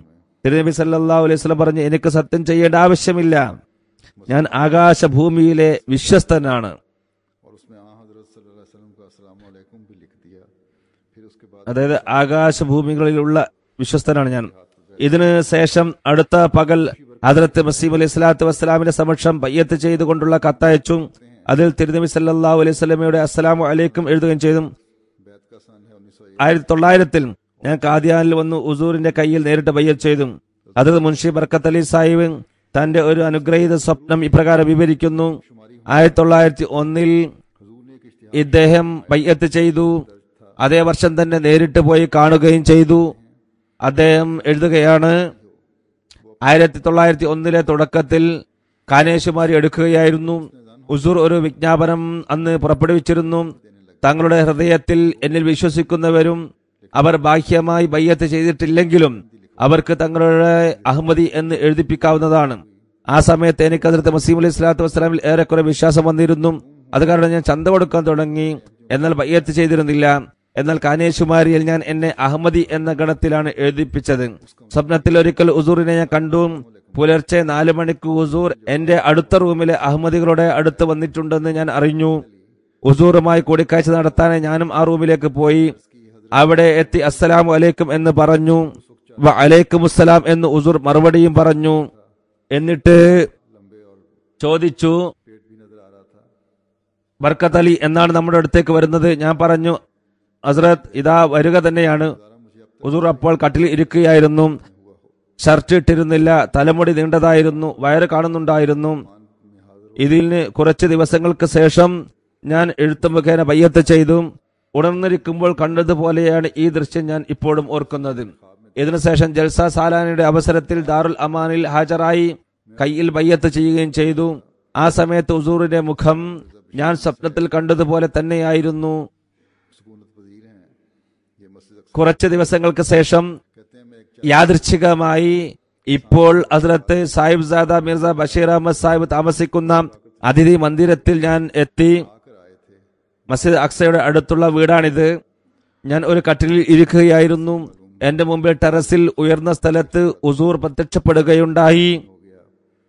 തിരുനബി സല്ലല്ലാഹു അലൈഹി വസല്ലം പറഞ്ഞു, എനിക്ക് സത്യം ചെയ്യേണ്ട ആവശ്യമില്ല, ഞാൻ ആകാശഭൂമിയിലെ വിശ്വസ്തനാണ്. അതായത് ആകാശഭൂമികളിലുള്ള വിശ്വസ്തനാണ് ഞാൻ. ഇതിന് ശേഷം അടുത്ത പകൽ ഹദ്റത്ത് മസീഹ് അലൈഹി സ്വലാത്തു വസ്സലാമിന്റെ സമക്ഷം ബയ്യത്ത് ചെയ്തുകൊണ്ടുള്ള കത്തയച്ചു. അതിൽ തിരുനബി സല്ലല്ലാഹു അലൈഹി വസല്ലമയുടെ അസ്സലാമു അലൈക്കും എഴുതുകയും ചെയ്തു. 1900 ഞാൻ ഖാദിയാനിൽ വന്നു ഹുസൂറിന്റെ കയ്യിൽ നേരിട്ട് ബയ്യത്ത് ചെയ്തു. ഹദ്റത്ത് മുൻഷി ബർക്കത്ത് അലി സാഹിബ് തന്റെ ഒരു അനുഗ്രഹീത സ്വപ്നം ഇപ്രകാരം വിവരിക്കുന്നു. 1901 ഇദ്ദേഹം ബയ്യത്ത് ചെയ്തു. അതേ വർഷം തന്നെ നേരിട്ട് പോയി കാണുകയും ചെയ്തു. അദ്ദേഹം എഴുതുകയാണ്, 1901 തുടക്കത്തിൽ കാനേശുമാരി എടുക്കുകയായിരുന്നു. ഹുസൂർ ഒരു വിജ്ഞാപനം അന്ന് പുറപ്പെടുവിച്ചിരുന്നു. തങ്ങളുടെ ഹൃദയത്തിൽ എന്നിൽ വിശ്വസിക്കുന്നവരും അവർ ബാഹ്യമായി ബയ്യത്ത് ചെയ്തിട്ടില്ലെങ്കിലും അവർക്ക് തങ്ങളുടെ അഹമ്മദി എന്ന് എഴുതിപ്പിക്കാവുന്നതാണ്. ആ സമയത്ത് എനിക്ക് ഹദ്റത്ത് മസീഹ് അലൈഹി സ്വലാത്തു വസ്സലാമിൽ ഏറെക്കുറെ വിശ്വാസം വന്നിരുന്നു. അത് കാരണം ഞാൻ ചന്ത കൊടുക്കാൻ തുടങ്ങി. എന്നാൽ ബയ്യത്ത് ചെയ്തിരുന്നില്ല. എന്നാൽ കാനേശുമാരിയിൽ ഞാൻ എന്നെ അഹമ്മദി എന്ന ഗണത്തിലാണ് എഴുതിപ്പിച്ചത്. സ്വപ്നത്തിൽ ഒരിക്കൽ ഹുസൂറിനെ ഞാൻ കണ്ടു. പുലർച്ചെ 4 മണിക്ക് ഹുസൂർ എന്റെ അടുത്ത റൂമിലെ അഹമ്മദികളുടെ അടുത്ത് വന്നിട്ടുണ്ടെന്ന് ഞാൻ അറിഞ്ഞു. ഹുസൂറുമായി കൂടിക്കാഴ്ച നടത്താൻ ഞാനും ആ റൂമിലേക്ക് പോയി. അവിടെ എത്തി അസ്സലാമു അലൈക്കും എന്ന് പറഞ്ഞു. വ അലൈക്കുമുസ്സലാം എന്ന് ഹുസൂർ മറുപടിയും പറഞ്ഞു. എന്നിട്ട് ചോദിച്ചു, ബർക്കത്ത് അലി എന്നാണ് നമ്മുടെ അടുത്തേക്ക് വരുന്നത്? ഞാൻ പറഞ്ഞു, ഹസ്രത്ത് ഇതാ വരിക തന്നെയാണ്. ഹുസൂർ അപ്പോൾ കട്ടിൽ ഇരിക്കുകയായിരുന്നു. ഷർട്ട് ഇട്ടിരുന്നില്ല, തലമുടി നീണ്ടതായിരുന്നു, വയറ് കാണുന്നുണ്ടായിരുന്നു. ഇതിന് കുറച്ച് ദിവസങ്ങൾക്ക് ശേഷം ഞാൻ എഴുത്ത് മുഖേന ബയ്യത്ത് ചെയ്തു. ഉണർന്നിരിക്കുമ്പോൾ കണ്ടതുപോലെയാണ് ഈ ദൃശ്യം ഞാൻ ഇപ്പോഴും ഓർക്കുന്നത്. ഇതിനുശേഷം ജൽസ സാലാനിയുടെ അവസരത്തിൽ ദാറുൽ അമാനിൽ ഹാജരായി കയ്യിൽ ബയ്യത്ത് ചെയ്യുകയും ചെയ്തു. ആ സമയത്ത് ഹുസൂറിന്റെ മുഖം ഞാൻ സ്വപ്നത്തിൽ കണ്ടതുപോലെ തന്നെയായിരുന്നു. കുറച്ച് ദിവസങ്ങൾക്ക് ശേഷം യാദൃച്ഛികമായി ഇപ്പോൾ ഹസ്രത്ത് സാഹിബ് സാദ മിർസ ബഷീർ അഹമ്മദ് സാഹിബ് താമസിക്കുന്ന അതിഥി മന്ദിരത്തിൽ ഞാൻ എത്തി. മസ്ജിദ് അക്സയുടെ അടുത്തുള്ള വീടാണിത്. ഞാൻ ഒരു കട്ടിലിൽ ഇരിക്കുകയായിരുന്നു. എന്റെ മുമ്പിൽ ടെറസിൽ ഉയർന്ന സ്ഥലത്ത് ഹുസൂർ പ്രത്യക്ഷപ്പെടുകയുണ്ടായി.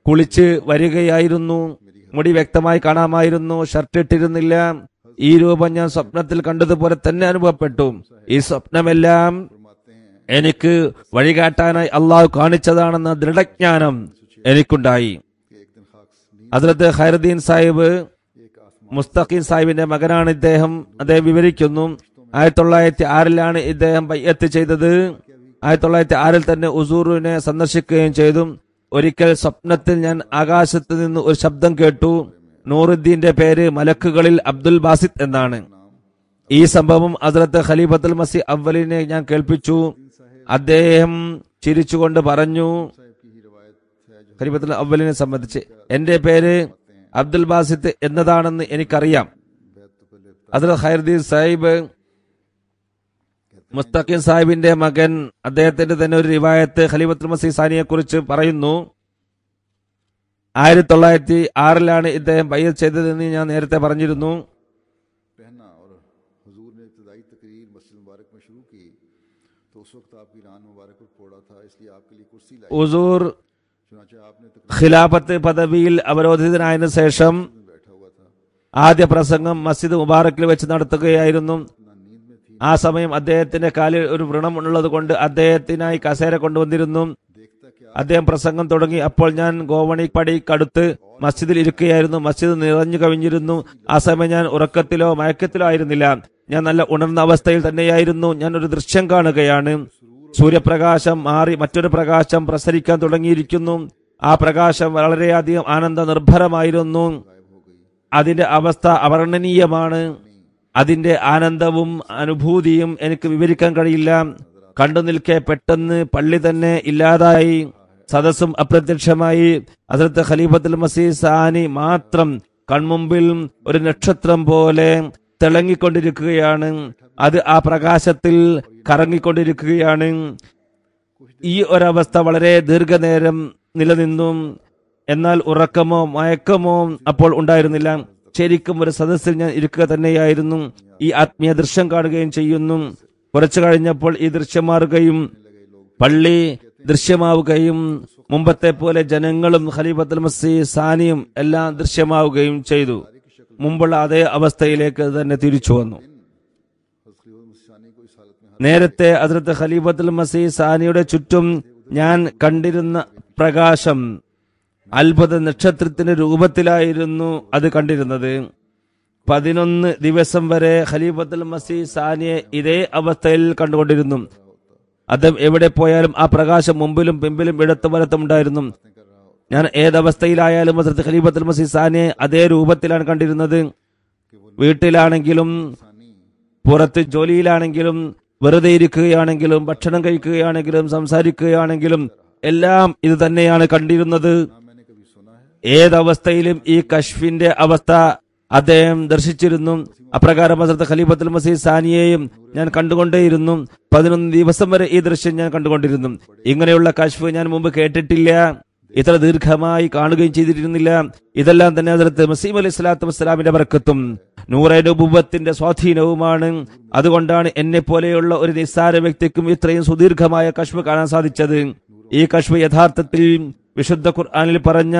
കുളിച്ച് വരികയായിരുന്നു. മുടി വ്യക്തമായി കാണാമായിരുന്നു. ഷർട്ട് ഇട്ടിരുന്നില്ല. ഈ രൂപം ഞാൻ സ്വപ്നത്തിൽ കണ്ടതുപോലെ തന്നെ അനുഭവപ്പെട്ടു. ഈ സ്വപ്നമെല്ലാം എനിക്ക് വഴികാട്ടാനായി അള്ളാഹു കാണിച്ചതാണെന്ന ദൃഢജ്ഞാനം എനിക്കുണ്ടായി. ഹദ്റത്ത് ഖൈറുദ്ദീൻ സാഹിബ് മുസ്തഖീം സാഹിബിന്റെ മകനാണ് ഇദ്ദേഹം. അദ്ദേഹം വിവരിക്കുന്നു, 1906 ഇദ്ദേഹം ബൈഅത്ത് ചെയ്തത്. 1906 തന്നെ ഹുസൂറിനെ സന്ദർശിക്കുകയും ചെയ്തു. ഒരിക്കൽ സ്വപ്നത്തിൽ ഞാൻ ആകാശത്ത് നിന്ന് ഒരു ശബ്ദം കേട്ടു. നൂറുദ്ദീന്റെ പേര് മലക്കുകളിൽ അബ്ദുൽ ബാസിത്ത് എന്നാണ്. ഈ സംഭവം ഹസ്രത്ത് ഖലീഫത്തുൽ മസീഹ് അവ്വലിനെ ഞാൻ കേൾപ്പിച്ചു. അദ്ദേഹം ചിരിച്ചുകൊണ്ട് പറഞ്ഞു, ഖലീഫത്തുൽ അവ്വലിനെ സംബന്ധിച്ച്, എന്റെ പേര് അബ്ദുൽ ബാസിത്ത് എന്നതാണെന്ന് എനിക്കറിയാം. ഹസ്രത്ത് ഖൈറുദ്ദീൻ സാഹിബ് മുസ്തഖീം സാഹിബിന്റെ മകൻ, അദ്ദേഹത്തിന്റെ തന്നെ ഒരു റിവായത്ത് ഖലീഫത്തുൽ മസീഹ് സാനിയെ കുറിച്ച് പറയുന്നു. 1906 ഇദ്ദേഹം ബൈഅത്ത് ചെയ്തതെന്ന് ഞാൻ നേരത്തെ പറഞ്ഞിരുന്നു. ഹുസൂർ ഖിലാഫത്ത് പദവിയിൽ അവരോധിതനായതിനു ശേഷം ആദ്യ പ്രസംഗം മസ്ജിദ് മുബാറക്കിൽ വെച്ച് നടത്തുകയായിരുന്നു. ആ സമയം അദ്ദേഹത്തിന്റെ കാലിൽ ഒരു വ്രണം ഉള്ളത് കൊണ്ട് അദ്ദേഹത്തിനായി കസേര കൊണ്ടുവന്നിരുന്നു. അദ്ദേഹം പ്രസംഗം തുടങ്ങി. അപ്പോൾ ഞാൻ ഗോവണിപ്പടിക്കടുത്ത് മസ്ജിദിൽ ഇരിക്കുകയായിരുന്നു. മസ്ജിദ് നിറഞ്ഞു കവിഞ്ഞിരുന്നു. ആ സമയം ഞാൻ ഉറക്കത്തിലോ മയക്കത്തിലോ ആയിരുന്നില്ല. ഞാൻ നല്ല ഉണർന്ന അവസ്ഥയിൽ തന്നെയായിരുന്നു. ഞാൻ ഒരു ദൃശ്യം കാണുകയാണ്. സൂര്യപ്രകാശം മാറി മറ്റൊരു പ്രകാശം പ്രസരിക്കാൻ തുടങ്ങിയിരിക്കുന്നു. ആ പ്രകാശം വളരെയധികം ആനന്ദ നിർഭരമായിരുന്നു. അതിന്റെ അവസ്ഥ അവർണ്ണനീയമാണ്. അതിന്റെ ആനന്ദവും അനുഭൂതിയും എനിക്ക് വിവരിക്കാൻ കഴിയില്ല. കണ്ടു നിൽക്കെ പെട്ടെന്ന് പള്ളി തന്നെ ഇല്ലാതായി, സദസ്സും അപ്രത്യക്ഷമായി. ഹസ്രത്ത് ഖലീഫത്തുൽ മസീഹ് സാനി മാത്രം കൺമുമ്പിൽ ഒരു നക്ഷത്രം പോലെ തിളങ്ങിക്കൊണ്ടിരിക്കുകയാണ്. അത് ആ പ്രകാശത്തിൽ കറങ്ങിക്കൊണ്ടിരിക്കുകയാണ്. ഈ ഒരവസ്ഥ വളരെ ദീർഘനേരം നിലനിന്നു. എന്നാൽ ഉറക്കമോ മയക്കമോ അപ്പോൾ ഉണ്ടായിരുന്നില്ല. ശരിക്കും ഒരു സദസ്സിൽ ഞാൻ ഇരിക്കുക തന്നെയായിരുന്നു. ഈ ആത്മീയ ദൃശ്യം കാണുകയും ചെയ്യുന്നു. കുറച്ചു കഴിഞ്ഞപ്പോൾ ഈ ദൃശ്യം മാറുകയും പള്ളി ദൃശ്യമാവുകയും മുമ്പത്തെ പോലെ ജനങ്ങളും ഖലീഫത്തുൽ മസീഹ് സാനിയും എല്ലാം ദൃശ്യമാവുകയും ചെയ്തു. മുമ്പുള്ള അതേ അവസ്ഥയിലേക്ക് തന്നെ തിരിച്ചു വന്നു. നേരത്തെ ഹസ്രത്ത് ഖലീഫത്തുൽ മസീഹ് സാനിയുടെ ചുറ്റും ഞാൻ കണ്ടിരുന്ന പ്രകാശം അത്ഭുത നക്ഷത്രത്തിന്റെ രൂപത്തിലായിരുന്നു അത് കണ്ടിരുന്നത്. 11 ദിവസം വരെ ഖലീഫത്തുൽ മസീഹ് സാനിയെ ഇതേ അവസ്ഥയിൽ കണ്ടുകൊണ്ടിരുന്നു. അദ്ദേഹം എവിടെ പോയാലും ആ പ്രകാശം മുമ്പിലും പിമ്പിലും ഇടത്തും വലത്തും ഉണ്ടായിരുന്നു. ഞാൻ ഏതവസ്ഥയിലായാലും ഹസ്രത്ത് ഖലീഫത്തുൽ മസീഹ് സാനിയെ അതേ രൂപത്തിലാണ് കണ്ടിരുന്നത്. വീട്ടിലാണെങ്കിലും പുറത്ത് ജോലിയിലാണെങ്കിലും വെറുതെ ഇരിക്കുകയാണെങ്കിലും ഭക്ഷണം കഴിക്കുകയാണെങ്കിലും സംസാരിക്കുകയാണെങ്കിലും എല്ലാം ഇത് തന്നെയാണ് കണ്ടിരുന്നത്. ഏതവസ്ഥയിലും ഈ കശ്ഫിന്റെ അവസ്ഥ അദ്ദേഹം ദർശിച്ചിരുന്നു. അപ്രകാരം ഹസ്രത്ത് ഖലീഫത്തുൽ മസീഹ് സാനിയെയും ഞാൻ കണ്ടുകൊണ്ടേയിരുന്നു. 11 ദിവസം വരെ ഈ ദൃശ്യം ഞാൻ കണ്ടുകൊണ്ടിരുന്നു. ഇങ്ങനെയുള്ള കശ്ഫ് ഞാൻ മുമ്പ് കേട്ടിട്ടില്ല, ഇത്ര ദീർഘമായി കാണുകയും ചെയ്തിരുന്നില്ല. ഇതെല്ലാം തന്നെ ഹസ്രത്ത് മസീഹ് അലൈഹി സ്വലാത്തു വസ്സലാമിന്റെ ബർക്കത്തും നൂറെ നുബുവ്വത്തിന്റെ സ്വാധീനവുമാണ്. അതുകൊണ്ടാണ് എന്നെ പോലെയുള്ള ഒരു നിസ്സാര വ്യക്തിക്കും ഇത്രയും സുദീർഘമായ കശ്ഫ് കാണാൻ സാധിച്ചത്. ഈ കശ്ഫ് യഥാർത്ഥത്തിൽ വിശുദ്ധ ഖുർആനിൽ പറഞ്ഞ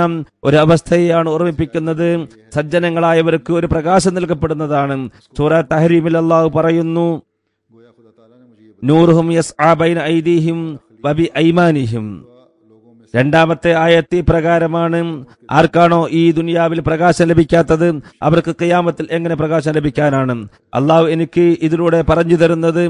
ഒരു അവസ്ഥയെയാണ് ഓർമ്മിപ്പിക്കുന്നത്. സജ്ജനങ്ങളായവർക്ക് ഒരു പ്രകാശം നൽകപ്പെടുന്നതാണ്. സൂറ തഹരീമിൽ അല്ലാഹു പറയുന്നു, നൂറുഹും യസ്ആ ബൈന ഐദീഹിം വബി ഐമാനിഹിം. രണ്ടാമത്തെ ആയത്ത് പ്രകാരമാണ്, ആർക്കാണോ ഈ ദുനിയാവിൽ പ്രകാശം ലഭിക്കാത്തത് അവർക്ക് ഖിയാമത്തിൽ എങ്ങനെ പ്രകാശം ലഭിക്കാനാണ്? അള്ളാഹു എനിക്ക് ഇതിലൂടെ പറഞ്ഞു തരുന്നത്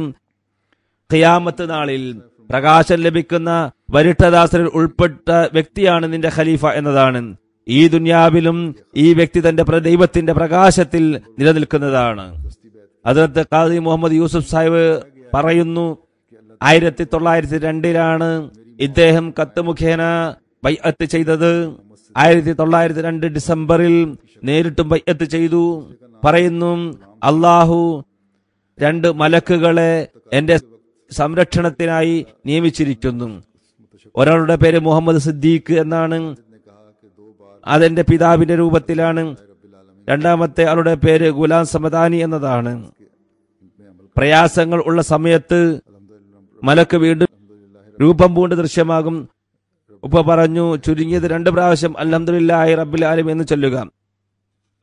ഖിയാമത്ത് നാളിൽ പ്രകാശം ലഭിക്കുന്ന വരിട്ടദാസരിൽ ഉൾപ്പെട്ട വ്യക്തിയാണ് നിന്റെ ഖലീഫ എന്നതാണ്. ഈ ദുനിയാവിലും ഈ വ്യക്തി തന്റെ ദൈവത്തിന്റെ പ്രകാശത്തിൽ നിലനിൽക്കുന്നതാണ്. ഹദ്റത്ത് ഖാദി മുഹമ്മദ് യൂസുഫ് സാഹിബ് പറയുന്നു, 1902 ഇദ്ദേഹം കത്ത് മുഖേന ബൈഅത്ത് ചെയ്തത്. 1902 ഡിസംബറിൽ നേരിട്ടും ബൈഅത്ത് ചെയ്തു. പറയുന്നു, അള്ളാഹു 2 മലക്കുകളെ എന്റെ സംരക്ഷണത്തിനായി നിയമിച്ചിരിക്കുന്നു. ഒരാളുടെ പേര് മുഹമ്മദ് സിദ്ദീഖ് എന്നാണ്, അതെന്റെ പിതാവിന്റെ രൂപത്തിലാണ്. രണ്ടാമത്തെ ആളുടെ പേര് ഗുലാം സമദാനി എന്നതാണ്. പ്രയാസങ്ങൾ ഉള്ള സമയത്ത് മലക്ക് വീണ്ടും രൂപം പൂണ്ട് ദൃശ്യമാകും. ഉപ്പ പറഞ്ഞു, ചുരുങ്ങിയത് 2 പ്രാവശ്യം അൽഹംദുലില്ലാഹി റബ്ബിൽ ആലമീൻ എന്ന് ചൊല്ലുക.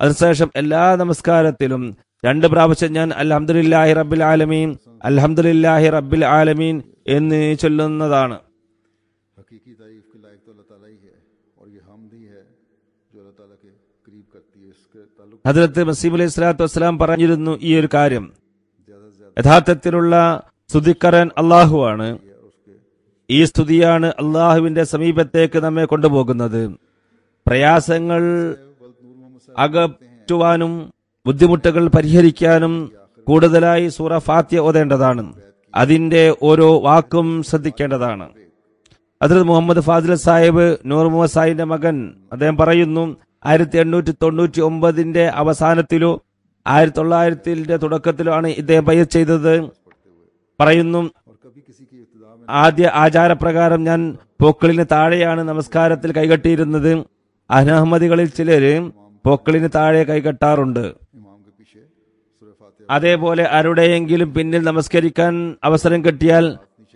അതിനുശേഷം എല്ലാ നമസ്കാരത്തിലും 2 പ്രാവശ്യം ഞാൻ അൽഹംദുലില്ലാഹി റബ്ബിൽ ആലമീൻ, അൽഹംദുലില്ലാഹി റബ്ബിൽ ആലമീൻ എന്ന് ചൊല്ലുന്നതാണ്. ഹദ്റത്ത് മസീഹ് അലൈഹി സ്വലാത്തു വസ്സലാം പറഞ്ഞിരുന്നു ഈ ഒരു കാര്യം. യഥാർത്ഥത്തിലുള്ള സ്തുതിക്കാരൻ അള്ളാഹുവാണ്. ഈ സ്തുതിയാണ് അള്ളാഹുവിന്റെ സമീപത്തേക്ക് നമ്മെ കൊണ്ടുപോകുന്നത്. പ്രയാസങ്ങൾ അകറ്റുവാനും ബുദ്ധിമുട്ടുകൾ പരിഹരിക്കാനും കൂടുതലായി സൂറ ഫാത്തിഹ ഓതേണ്ടതാണ്. അതിന്റെ ഓരോ വാക്കും ശ്രദ്ധിക്കേണ്ടതാണ്. ഹദ്റത്ത് മുഹമ്മദ് ഫാസിൽ സാഹിബ് നൂർ മുഹമ്മദ് സാഹിബിന്റെ മകൻ അദ്ദേഹം പറയുന്നു, 1899 അവസാനത്തിലോ 1900 തുടക്കത്തിലോ ആണ് ഇദ്ദേഹം ബൈഅത്ത് ചെയ്തത്. പറയുന്നു, ആദ്യ ആചാരപ്രകാരം ഞാൻ പോക്കളിന് താഴെയാണ് നമസ്കാരത്തിൽ കൈകെട്ടിയിരുന്നത്. അഹമ്മദികളിൽ ചിലര് പോക്കളിന് താഴെ കൈകെട്ടാറുണ്ട്. അതേപോലെ ആരുടെയെങ്കിലും പിന്നിൽ നമസ്കരിക്കാൻ അവസരം കിട്ടിയാൽ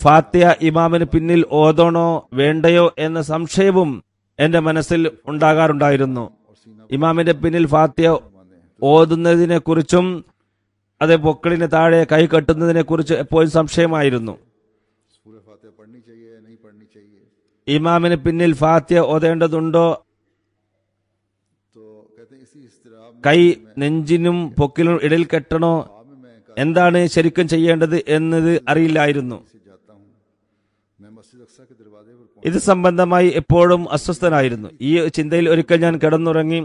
ഫാത്തിഹ ഇമാമിന് പിന്നിൽ ഓതണോ വേണ്ടയോ എന്ന സംശയവും എന്റെ മനസ്സിൽ ഉണ്ടാകാറുണ്ടായിരുന്നു. ഇമാമിന്റെ പിന്നിൽ ഫാത്തിഹ ഓതുന്നതിനെ കുറിച്ചും അതേ പൊക്കളിന് താഴെ കൈ കെട്ടുന്നതിനെ കുറിച്ച് എപ്പോഴും സംശയമായിരുന്നു. ഇമാമിന് പിന്നിൽ ഫാത്തിഹ ഓതേണ്ടതുണ്ടോ, കൈ നെഞ്ചിനും പൊക്കിലും ഇടയിൽ കെട്ടണോ, എന്താണ് ശരിക്കും ചെയ്യേണ്ടത് എന്നത് അറിയില്ലായിരുന്നു. ഇത് സംബന്ധമായി എപ്പോഴും അസ്വസ്ഥനായിരുന്നു. ഈ ചിന്തയിൽ ഒരിക്കൽ ഞാൻ കിടന്നുറങ്ങി.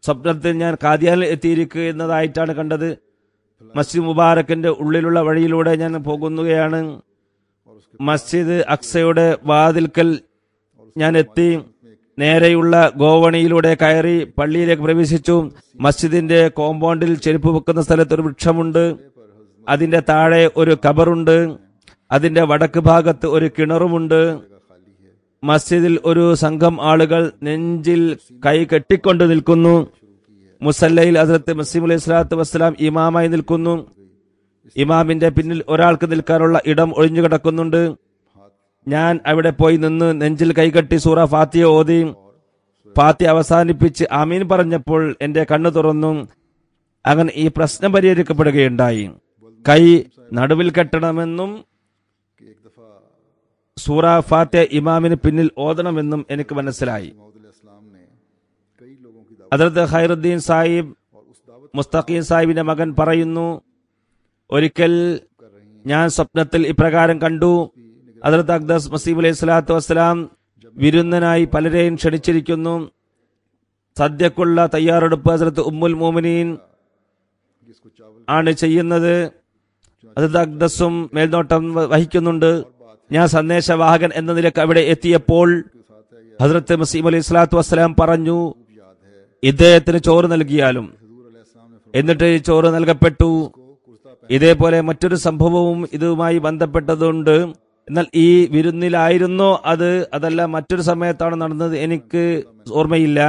സ്വപ്നത്തിൽ ഞാൻ ഖാദിയാനിൽ എത്തിയിരിക്കുന്നതായിട്ടാണ് കണ്ടത്. മസ്ജിദ് മുബാറക്കിന്റെ ഉള്ളിലുള്ള വഴിയിലൂടെ ഞാൻ പോകുകയാണ്. മസ്ജിദ് അക്സയുടെ വാതിൽക്കൽ ഞാൻ എത്തി. നേരെയുള്ള ഗോവണിയിലൂടെ കയറി പള്ളിയിലേക്ക് പ്രവേശിച്ചു. മസ്ജിദിന്റെ കോമ്പൗണ്ടിൽ ചെരുപ്പ് വെക്കുന്ന സ്ഥലത്ത് ഒരു വൃക്ഷമുണ്ട്. അതിന്റെ താഴെ ഒരു ഖബറുണ്ട്. അതിന്റെ വടക്ക് ഭാഗത്ത് ഒരു കിണറുമുണ്ട്. മസ്ജിദിൽ ഒരു സംഘം ആളുകൾ നെഞ്ചിൽ കൈ കെട്ടിക്കൊണ്ട് നിൽക്കുന്നു. മുസല്ലയിൽ ഹദ്റത്ത് മസീഹ് അലൈഹി സ്വലാത്തു വസ്സലാം ഇമാമായി നിൽക്കുന്നു. ഇമാമിന്റെ പിന്നിൽ ഒരാൾക്ക് നിൽക്കാനുള്ള ഇടം ഒഴിഞ്ഞു കിടക്കുന്നുണ്ട്. ഞാൻ അവിടെ പോയി നിന്ന് നെഞ്ചിൽ കൈകെട്ടി സൂറ ഫാത്തിഹ ഓതി. ഫാത്തിഹ അവസാനിപ്പിച്ച് ആമീൻ പറഞ്ഞപ്പോൾ എന്റെ കണ്ണു തുറന്നു. അങ്ങനെ ഈ പ്രശ്നം പരിഹരിക്കപ്പെടുകയുണ്ടായി. കൈ നടുവിൽ കെട്ടണമെന്നും സൂറ ഫാത്തിഹ ഇമാമിന് പിന്നിൽ ഓതണമെന്നും എനിക്ക് മനസ്സിലായി. ഹദ്റത്ത് ഖൈറുദ്ദീൻ സാഹിബ് മുസ്തഖീം സാഹിബിന്റെ മകൻ പറയുന്നു, ഒരിക്കൽ ഞാൻ സ്വപ്നത്തിൽ ഇപ്രകാരം കണ്ടു. ഹദ്റത്ത് അഖ്ദസ് മസീഹ് അലൈഹി സ്വലാത്തു വസ്സലാം വിരുന്നനായി പലരെയും ക്ഷണിച്ചിരിക്കുന്നു. സദ്യക്കുള്ള തയ്യാറെടുപ്പ് ഹദ്റത്ത് ഉമ്മുൽ മോമിനീൻ ആണ് ചെയ്യുന്നത്. ഹദ്റത്ത് അഖ്ദസും മേൽനോട്ടം വഹിക്കുന്നുണ്ട്. ഞാൻ സന്ദേശവാഹകൻ എന്ന നിലക്ക് അവിടെ എത്തിയപ്പോൾ ഹദ്റത്ത് മസീഹ് അലൈഹി സ്വലാത്തു വസ്സലാം പറഞ്ഞു, ഇദ്ദേഹത്തിന് ചോറ് നൽകിയാലും. എന്നിട്ട് ചോറ് നൽകപ്പെട്ടു. ഇതേപോലെ മറ്റൊരു സംഭവവും ഇതുമായി ബന്ധപ്പെട്ടതുണ്ട്. എന്നാൽ ഈ വിരുന്നിലായിരുന്നോ അതല്ല മറ്റൊരു സമയത്താണ് നടന്നത് എനിക്ക് ഓർമ്മയില്ല.